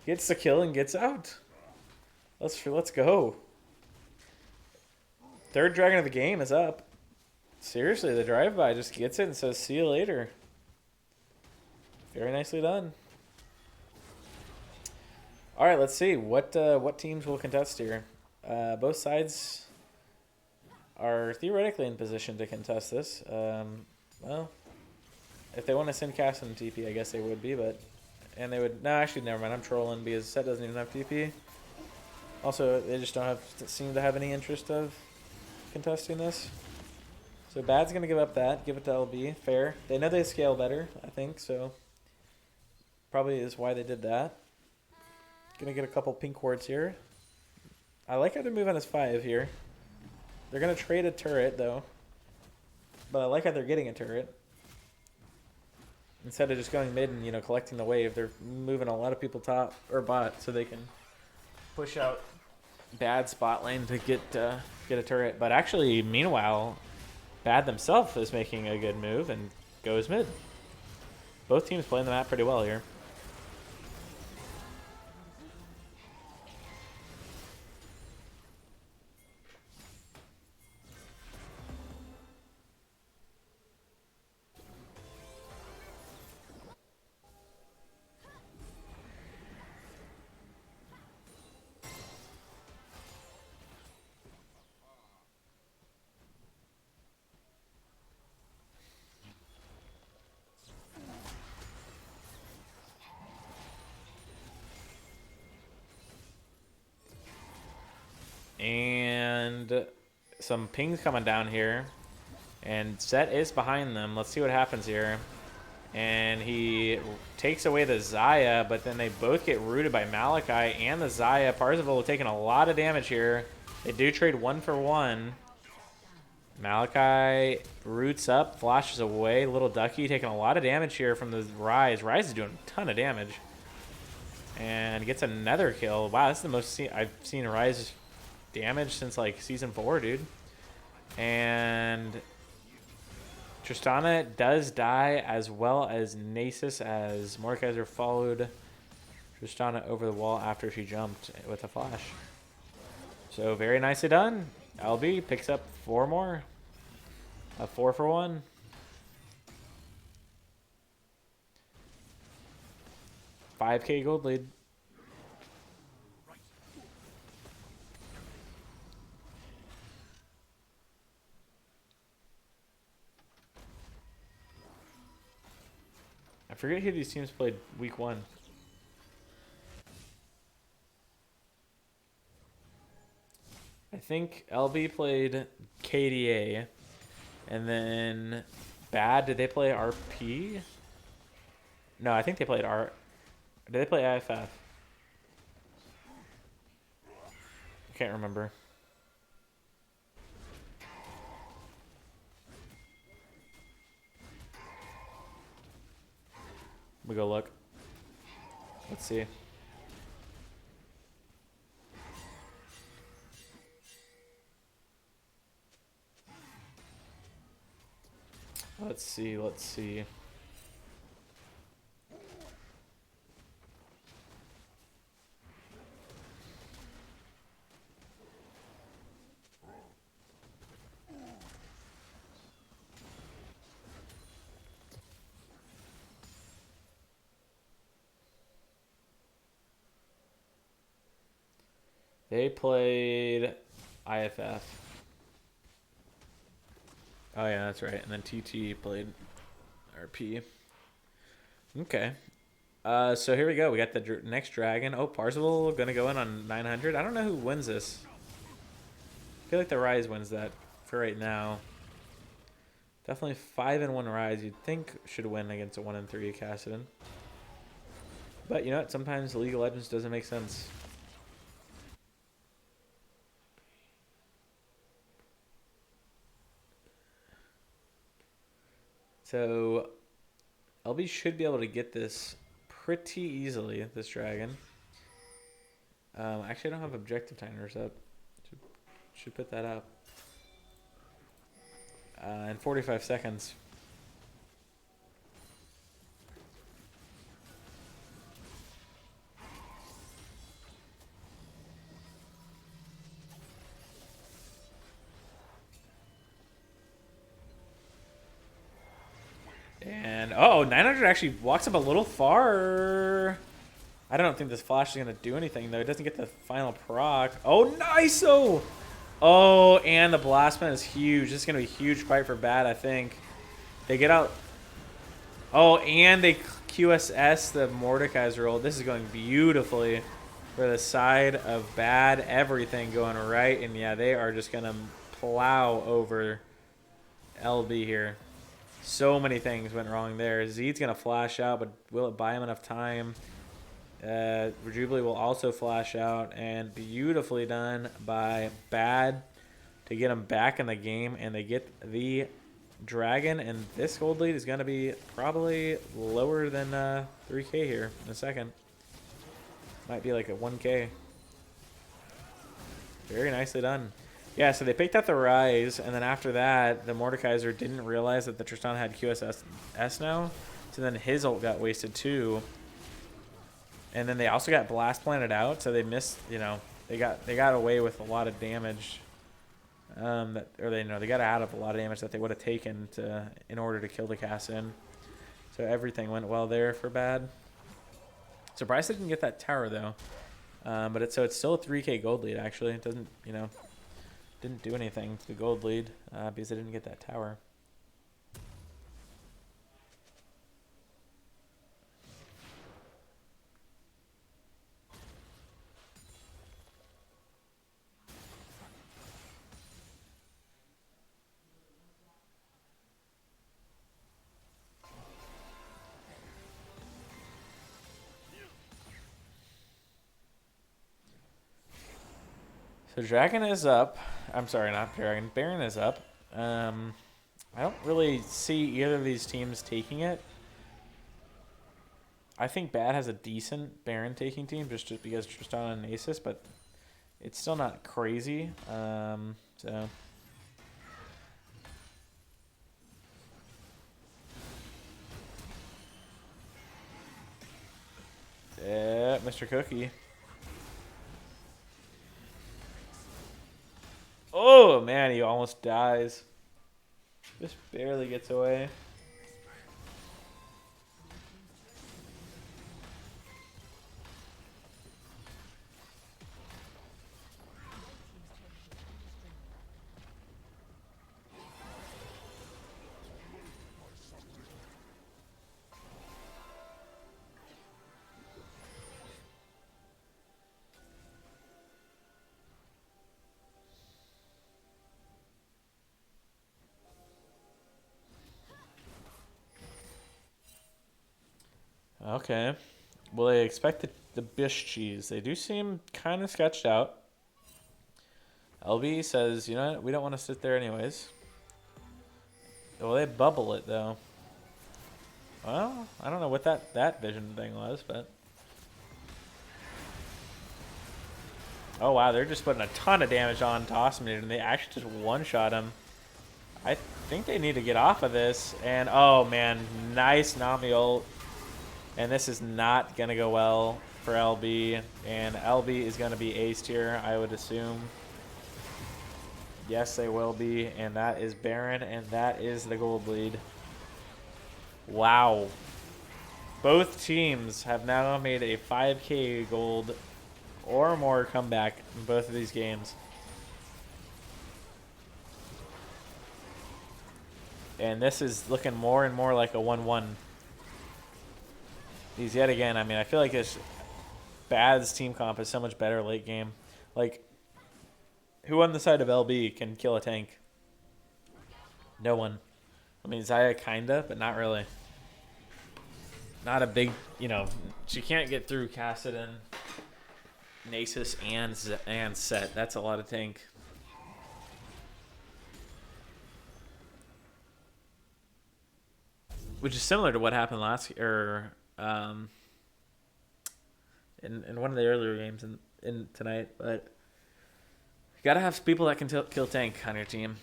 A: Gets the kill and gets out. Let's go. 3rd dragon of the game is up. Seriously, the drive-by just gets it and says, see you later. Very nicely done. All right, let's see. What teams will contest here? Both sides are theoretically in position to contest this. Well, if they want to send Cass and TP, I guess they would be, but... And they would... No, actually, never mind. I'm trolling because set doesn't even have TP. Also, they just don't seem to have any interest of contesting this. So Bad's going to give up that. Give it to LB. Fair. They know they scale better, I think, so... Probably is why they did that. Gonna get a couple pink wards here. I like how they're moving as 5 here. They're gonna trade a turret, though. But I like how they're getting a turret. Instead of just going mid and, you know, collecting the wave, they're moving a lot of people top or bot so they can push out Bad spot lane to get a turret. But actually, meanwhile, Bad themselves is making a good move and goes mid. Both teams playing the map pretty well here. And some pings coming down here. And Set is behind them. Let's see what happens here. And he takes away the Xayah, but then they both get rooted by Malachi and the Xayah. Parzival taking a lot of damage here. They do trade 1 for 1. Malachi roots up, flashes away. Little Ducky taking a lot of damage here from the Rise. Rise is doing a ton of damage. And gets another kill. Wow, this is the most I've seen Rise damage since like season 4, dude. And Tristana does die, as well as Nasus, as Mordekaiser followed Tristana over the wall after she jumped with a flash. So very nicely done. LB picks up 4 more. A 4 for 1. $5K gold lead. I forget who these teams played week 1. I think LB played KDA. And then Bad, did they play RP? No, I think they played R. Did they play IFF? I can't remember. We go look. Let's see. Let's see, let's see. They played IFF. Oh yeah, that's right. And then TT played RP. Okay. So here we go. We got the next dragon. Oh, Parzival gonna go in on 900. I don't know who wins this. I feel like the Rise wins that for right now. Definitely 5-1 rise. You'd think should win against a 1-3 Kassadin. But you know what? Sometimes League of Legends doesn't make sense. So LB should be able to get this pretty easily, this dragon. Actually, I don't have objective timers up. Should put that up. In 45 seconds. And, oh, 900 actually walks up a little far. I don't think this flash is going to do anything, though. It doesn't get the final proc. Oh, nice! Oh, and the blastman is huge. This is going to be a huge fight for Bad, I think. They get out. Oh, and they QSS the Mordekaiser roll. This is going beautifully for the side of Bad. Everything going right. And, yeah, they are just going to plow over LB here. So many things went wrong there. Zed's going to flash out, but will it buy him enough time? Rejubilee will also flash out, and beautifully done by Bad to get him back in the game, and they get the dragon, and this gold lead is going to be probably lower than 3K here in a second. Might be like a 1K. Very nicely done. Yeah, so they picked up the Rise, and then after that, the Mordekaiser didn't realize that the Tristan had QSS now, so then his ult got wasted too. And then they also got Blast planted out, so they missed, you know, they got away with a lot of damage. They got out of a lot of damage that they would have taken in order to kill the Kassadin. So everything went well there for Bad. Surprised they didn't get that tower though. But it's still a 3K gold lead actually. It doesn't, you know, didn't do anything to the gold lead because they didn't get that tower. So Dragon is up. I'm sorry, not Dragon. Baron is up. I don't really see either of these teams taking it. I think Bad has a decent Baron taking team just because Tristan and Nasus, but it's still not crazy. So yeah, Mr. Cookie. Oh, man, he almost dies. Just barely gets away. Okay. Well, they expect the Bish cheese. They do seem kind of sketched out. LB says, you know what? We don't want to sit there anyways. Well, they bubble it, though. Well, I don't know what that vision thing was, but... Oh, wow. They're just putting a ton of damage on Tossman, and they actually just one-shot him. I think they need to get off of this. And, oh, man. Nice Nami ult. And this is not going to go well for LB. And LB is going to be aced here, I would assume. Yes, they will be. And that is Baron, and that is the gold lead. Wow. Both teams have now made a 5K gold or more comeback in both of these games. And this is looking more and more like a 1-1. These yet again, I mean, I feel like this Bad's team comp is so much better late game. Like, who on the side of LB can kill a tank? No one. I mean, Zaya kinda, but not really. Not a big, you know, she can't get through Kassadin, Nasus, and Set. That's a lot of tank. Which is similar to what happened last year, in one of the earlier games in tonight. But you gotta have people that can kill tank on your team.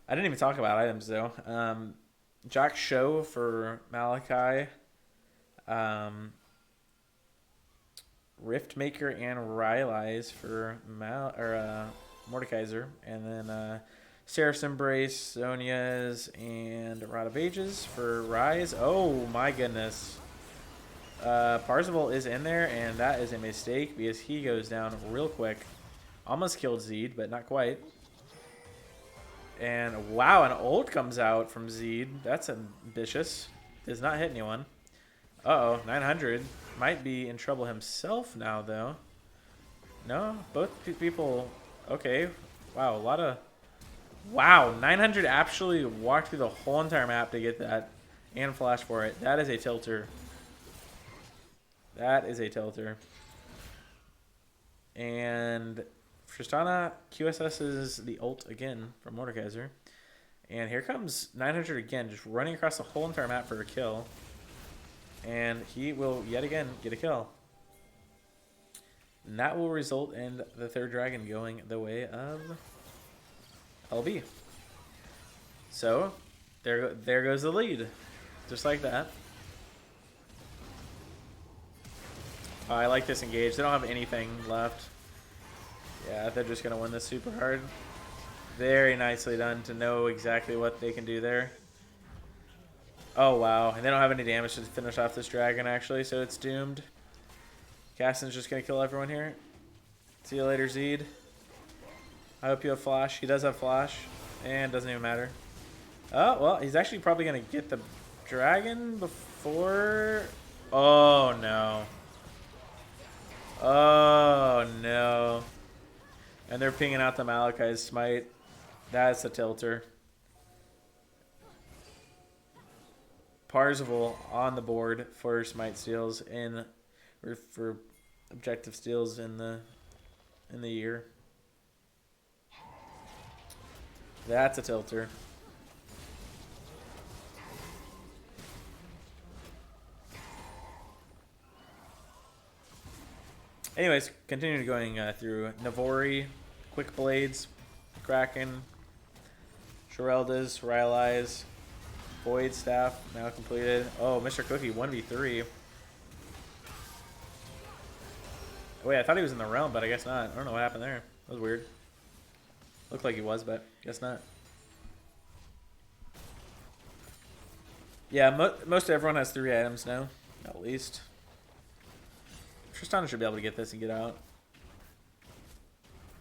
A: I didn't even talk about items though. Jack Show for Malachi, Riftmaker and Rylai's for Mordekaiser, and then Seraph's Embrace, Sonia's, and Rod of Ages for Rise. Oh my goodness. Parzival is in there, and that is a mistake because he goes down real quick. Almost killed Zed, but not quite. And wow, an ult comes out from Zed. That's ambitious. Does not hit anyone. Uh-oh, 900. Might be in trouble himself now, though. No, both people... Okay. Wow, a lot of... Wow, 900 actually walked through the whole entire map to get that and flash for it. That is a tilter. That is a tilter. And Tristana QSS's the ult again from Mordekaiser. And here comes 900 again, just running across the whole entire map for a kill. And he will yet again get a kill. And that will result in the third dragon going the way of LB. So, there goes the lead. Just like that. Oh, I like this engage. They don't have anything left. Yeah, they're just going to win this super hard. Very nicely done to know exactly what they can do there. Oh, wow. And they don't have any damage to finish off this dragon, actually, so it's doomed. Caston's just going to kill everyone here. See you later, Zed. I hope you have flash. He does have flash, and doesn't even matter. Oh, well, he's actually probably going to get the dragon before... Oh, no. Oh, no. And they're pinging out the Malachi's smite. That's a tilter. Parzival on the board for smite steals for objective steals in the year. That's a tilter. Anyways, continuing going through Navori, Quick Blades, Kraken, Sherelda's, Rylai's, Void Staff, now completed. Oh, Mr. Cookie, 1v3. Wait, I thought he was in the realm, but I guess not. I don't know what happened there. That was weird. Looked like he was, but guess not. Yeah, most everyone has 3 items now, at least. Tristana should be able to get this and get out.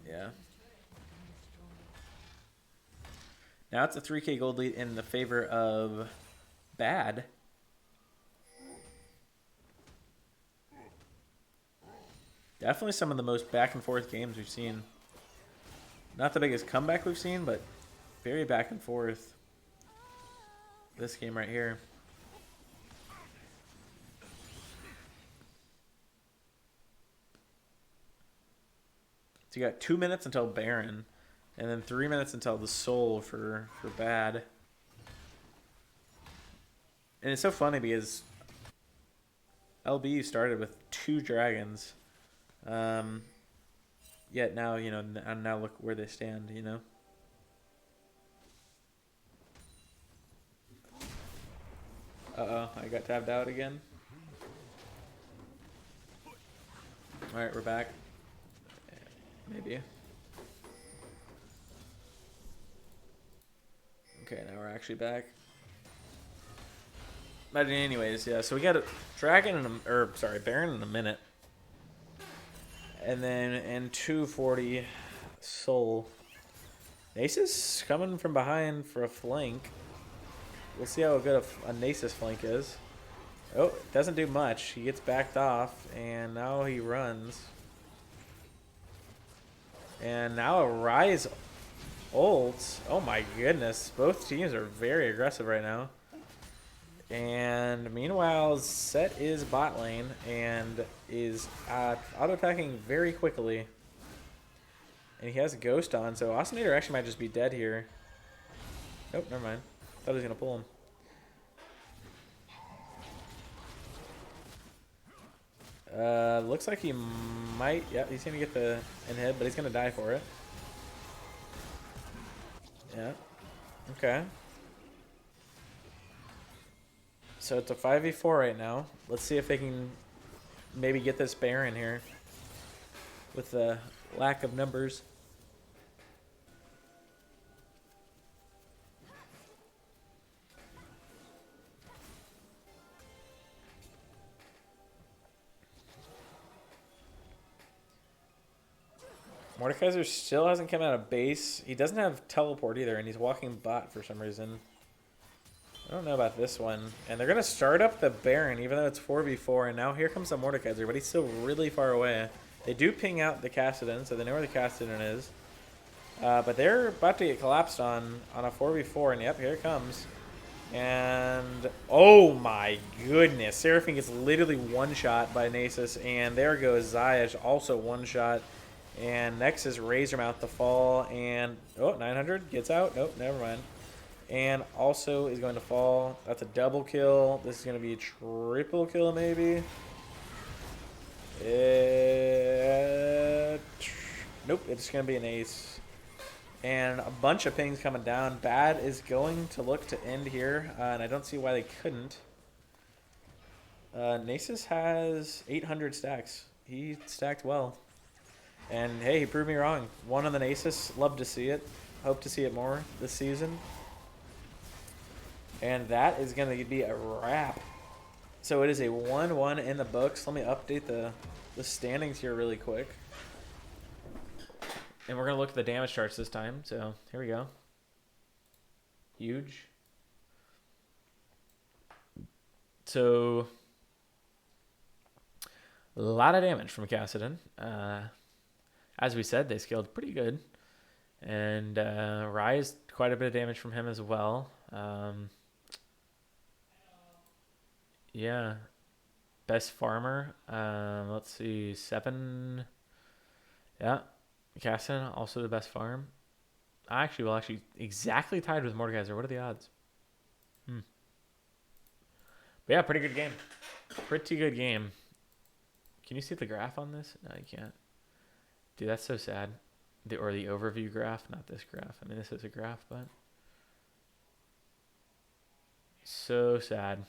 A: Yeah. Now it's a 3k gold lead in the favor of Bad. Definitely some of the most back and forth games we've seen. Not the biggest comeback we've seen, but very back and forth. This game right here. So you got 2 minutes until Baron, and then 3 minutes until the Soul for Bad. And it's so funny because LB started with 2 dragons. Yet now, you know, and now look where they stand, you know. Uh-oh, I got tabbed out again. Alright, we're back. Maybe. Okay, now we're actually back. But anyways, yeah, so we got a dragon Baron in a minute. And then in 240 Soul. Nasus coming from behind for a flank. We'll see how good a Nasus flank is. Oh, it doesn't do much. He gets backed off, and now he runs. And now a Rise ults. Oh my goodness. Both teams are very aggressive right now. And meanwhile, Set is bot lane and is auto-attacking very quickly. And he has a Ghost on, so Oceanator actually might just be dead here. Nope, never mind. Thought he was going to pull him. Looks like he might. Yep, he's going to get the inhib, but he's going to die for it. Yeah. Okay. So it's a 5v4 right now. Let's see if they can maybe get this Baron here with the lack of numbers. Mordekaiser still hasn't come out of base. He doesn't have teleport either, and he's walking bot for some reason. I don't know about this one. And they're going to start up the Baron, even though it's 4v4. And now here comes the Mordekaiser, but he's still really far away. They do ping out the Kassadin, so they know where the Kassadin is. But they're about to get collapsed on a 4v4, and yep, here it comes. And oh my goodness, Seraphine gets literally one-shot by Nasus, and there goes Zayash, also one-shot. And next is Razormouth to fall, and oh, 900 gets out. Nope, never mind. And also is going to fall. That's a double kill. This is going to be a triple kill, maybe. Nope, it's going to be an ace. And a bunch of pings coming down. Bad is going to look to end here, and I don't see why they couldn't. Nasus has 800 stacks. He stacked well. And hey, he proved me wrong. One on the Nasus. Love to see it. Hope to see it more this season. And that is going to be a wrap. So it is a 1-1 in the books. Let me update the standings here really quick. And we're going to look at the damage charts this time. So here we go. Huge. So a lot of damage from Kassadin. As we said, they scaled pretty good. And Rise, quite a bit of damage from him as well. Yeah. Best farmer. Let's see. 7. Yeah. Kassadin, also the best farm. Actually exactly tied with Mordekaiser. What are the odds? But yeah, pretty good game. Pretty good game. Can you see the graph on this? No, you can't. Dude, that's so sad. Or the overview graph, not this graph. I mean, this is a graph, but so sad.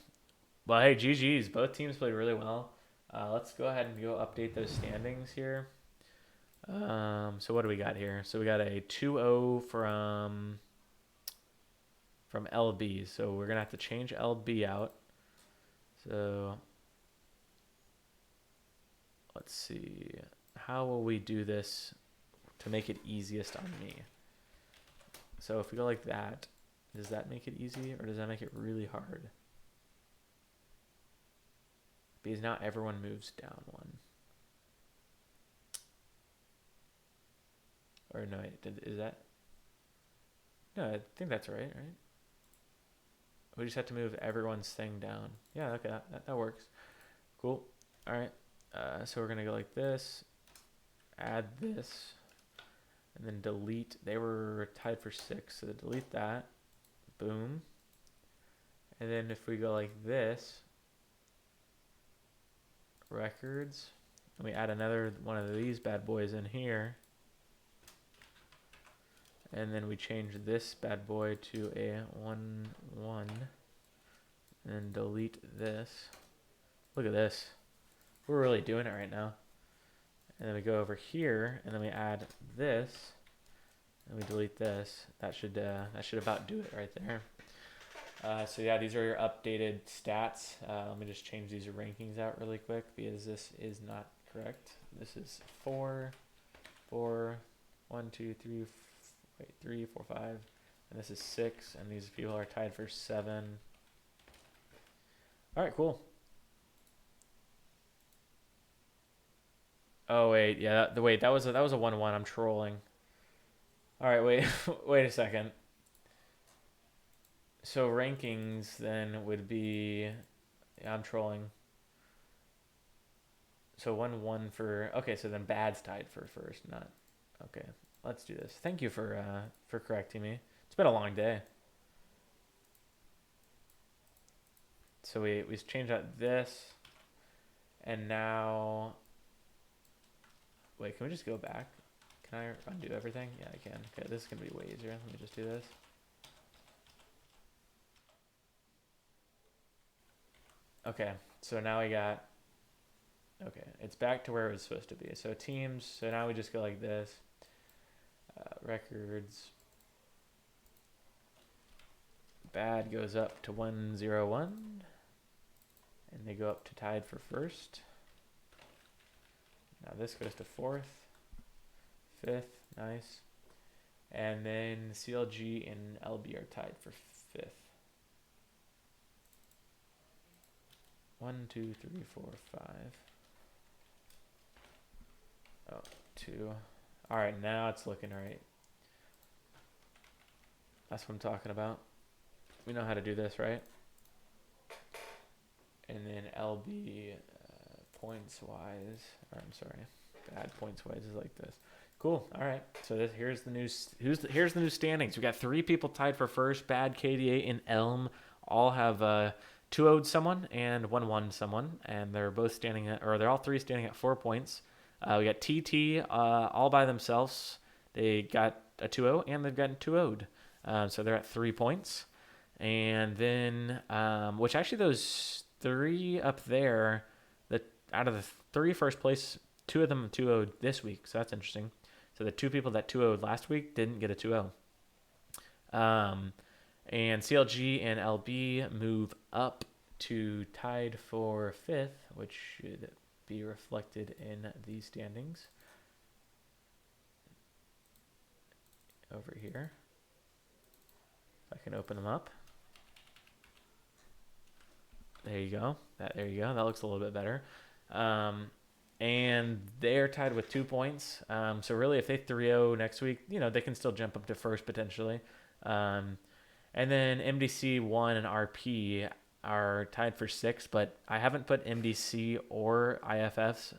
A: Well, hey, GG's. Both teams played really well. Let's go ahead and go update those standings here. So what do we got here? So we got a 2-0 from LB. So we're gonna have to change LB out. So let's see. How will we do this to make it easiest on me? So if we go like that, does that make it easy or does that make it really hard? Because now everyone moves down one. Or no, is that? No, I think that's right? We just have to move everyone's thing down. Yeah, okay, that works. Cool. All right. So we're going to go like this. Add this. And then delete. They were tied for 6, so delete that. Boom. And then if we go like this, records, and we add another one of these bad boys in here. And then we change this bad boy to a 1-1. And delete this. Look at this. We're really doing it right now. And then we go over here, and then we add this, and we delete this. That should about do it right there. So yeah, these are your updated stats. Let me just change these rankings out really quick because this is not correct. This is 4, 4, 1, 2, 3, 3, 4, 5, and this is 6, and these people are tied for 7. All right, cool. Oh wait, yeah, that was a 1-1. I'm trolling. All right, wait, wait a second. So rankings then would be. Yeah, I'm trolling. So 1-1 for. Okay, so then bad's tied for first, not. Okay, let's do this. Thank you for correcting me. It's been a long day. So we changed out this, and now. Wait, can we just go back? Can I undo everything? Yeah, I can. Okay, this is gonna be way easier. Let me just do this. Okay, so now we got. Okay, it's back to where it was supposed to be. So teams. So now we just go like this. Records. Bad goes up to 1-0-1, and they go up to tied for first. Now this goes to fourth, fifth, nice, and then CLG and LB are tied for fifth. 1, 2, 3, 4, 5. Oh, 2. All right, now it's looking right. That's what I'm talking about. We know how to do this, right? And then LB points wise, or I'm sorry, bad points wise is like this. Cool. All right. So here's the new here's the new standings. We got 3 people tied for first. Bad, KDA, and Elm all have 2-0'd someone and 1-1 someone, and they're both standing at, or they're all 3 standing at 4 points. We got TT all by themselves. They got a 2-0 and they've gotten 2-0'd. So they're at 3 points. And then, which actually those 3 up there, out of the 3 first place, 2 of them 2-0'd this week. So that's interesting. So the 2 people that 2-0'd last week didn't get a 2-0. And CLG and LB move up to tied for 5th, which should be reflected in these standings. Over here. If I can open them up. There you go. There you go. That looks a little bit better. And they're tied with 2 points. So really, if they 3-0 next week, they can still jump up to first potentially. And then MDC 1 and RP are tied for 6, but I haven't put MDC or IFF's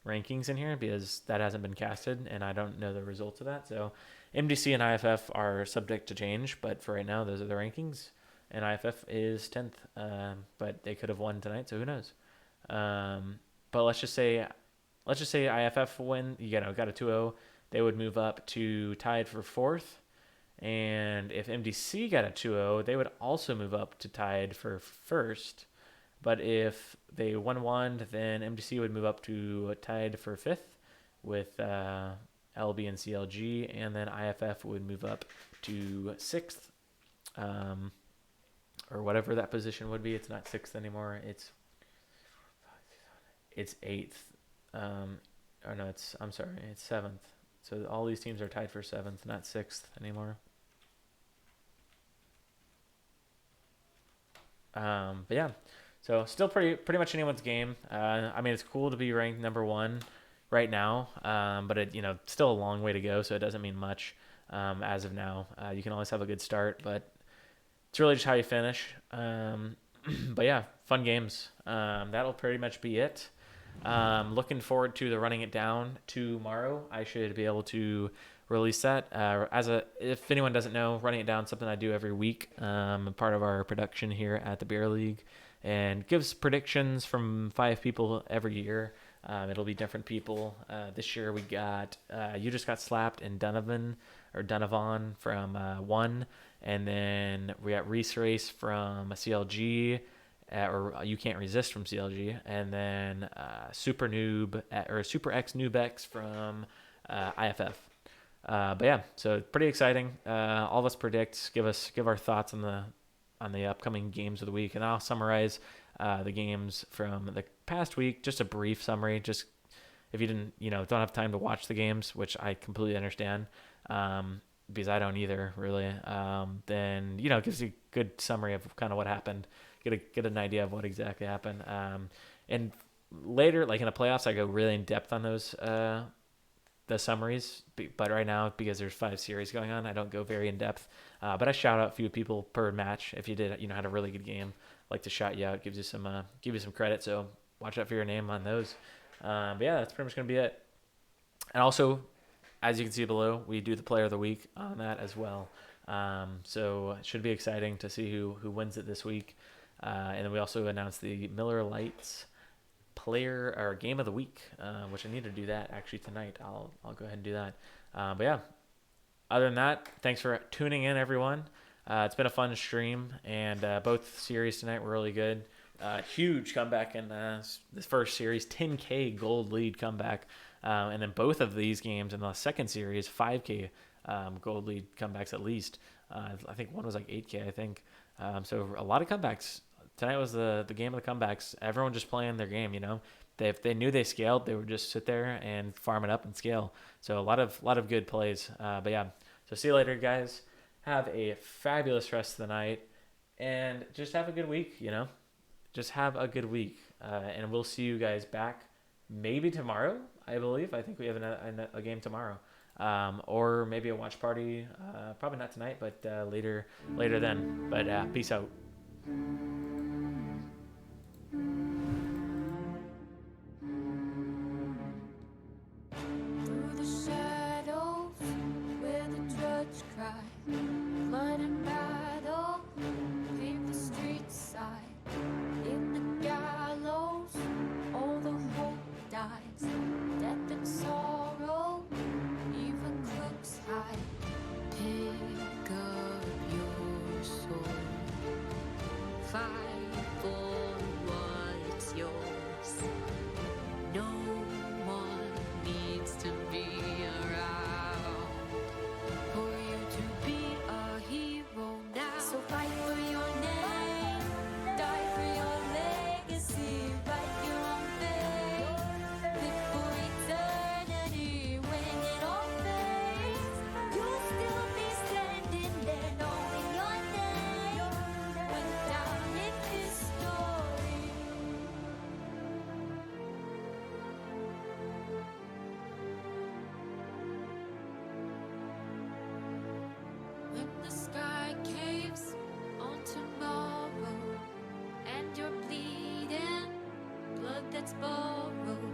A: rankings in here because that hasn't been casted, and I don't know the results of that. So MDC and IFF are subject to change, but for right now, those are the rankings. And IFF is 10th, but they could have won tonight, so who knows? But let's just say IFF win, got a 2-0, they would move up to tied for 4th. And if MDC got a 2-0, they would also move up to tied for 1st. But if they 1-1, then MDC would move up to tied for 5th with LB and CLG, and then IFF would move up to 6th. Or whatever that position would be. It's not 6th anymore. It's 8th. Or no, I'm sorry, it's 7th. So all these teams are tied for 7th, not 6th anymore. But yeah, so still pretty much anyone's game. I mean, it's cool to be ranked number 1 right now, but it still a long way to go, so it doesn't mean much as of now. You can always have a good start, but it's really just how you finish. But yeah, fun games. That'll pretty much be it. Looking forward to the running it down tomorrow. I should be able to release that. If anyone doesn't know, running it down is something I do every week. Part of our production here at the Beer League, and gives predictions from 5 people every year. It'll be different people. This year we got You Just Got Slapped and Donovan from 1. And then we got Reese Race from CLG, or You Can't Resist from CLG. And then Super X Noobex from IFF. But yeah, so pretty exciting. All of us predict, give our thoughts on the upcoming games of the week, and I'll summarize the games from the past week. Just a brief summary, just if you don't have time to watch the games, which I completely understand, because I don't either really. Then it gives you a good summary of kind of what happened, get an idea of what exactly happened. And later, like in the playoffs, I go really in depth on those the summaries, but right now, because there's 5 series going on, I don't go very in depth. But I shout out a few people per match. If you did, had a really good game, I like to shout you out, give you some credit. So watch out for your name on those. But yeah, that's pretty much gonna be it. And also, as you can see below, we do the player of the week on that as well. So it should be exciting to see who wins it this week. And then we also announced the Miller Lights player or game of the week, which I need to do that actually tonight. I'll go ahead and do that. But yeah, other than that, thanks for tuning in, everyone. It's been a fun stream, and both series tonight were really good. Huge comeback in this first series, 10K gold lead comeback. And then both of these games in the second series, 5K gold lead comebacks at least. I think one was like 8K, I think. So a lot of comebacks. Tonight was the game of the comebacks. Everyone just playing their game, If they knew they scaled, they would just sit there and farm it up and scale. So a lot of good plays. But yeah, so see you later, guys. Have a fabulous rest of the night. And just have a good week, Just have a good week. And we'll see you guys back maybe tomorrow, I believe. I think we have a game tomorrow. Or maybe a watch party. Probably not tonight, but later then. But peace out.
B: Through the shadows where the judge cried, blood and battle paved the street side. In the gallows, all the hope dies. Death and sorrow, even crooks hide. Pick up your sword, fight for what's yours. No one needs to be around for you to be a hero now. So fight for your name, die for your legacy, write your own fate, live for eternity. When it all fades, you'll still be standing there, knowing your name went down in history. When the sky caves on tomorrow and you're bleeding blood that's borrowed,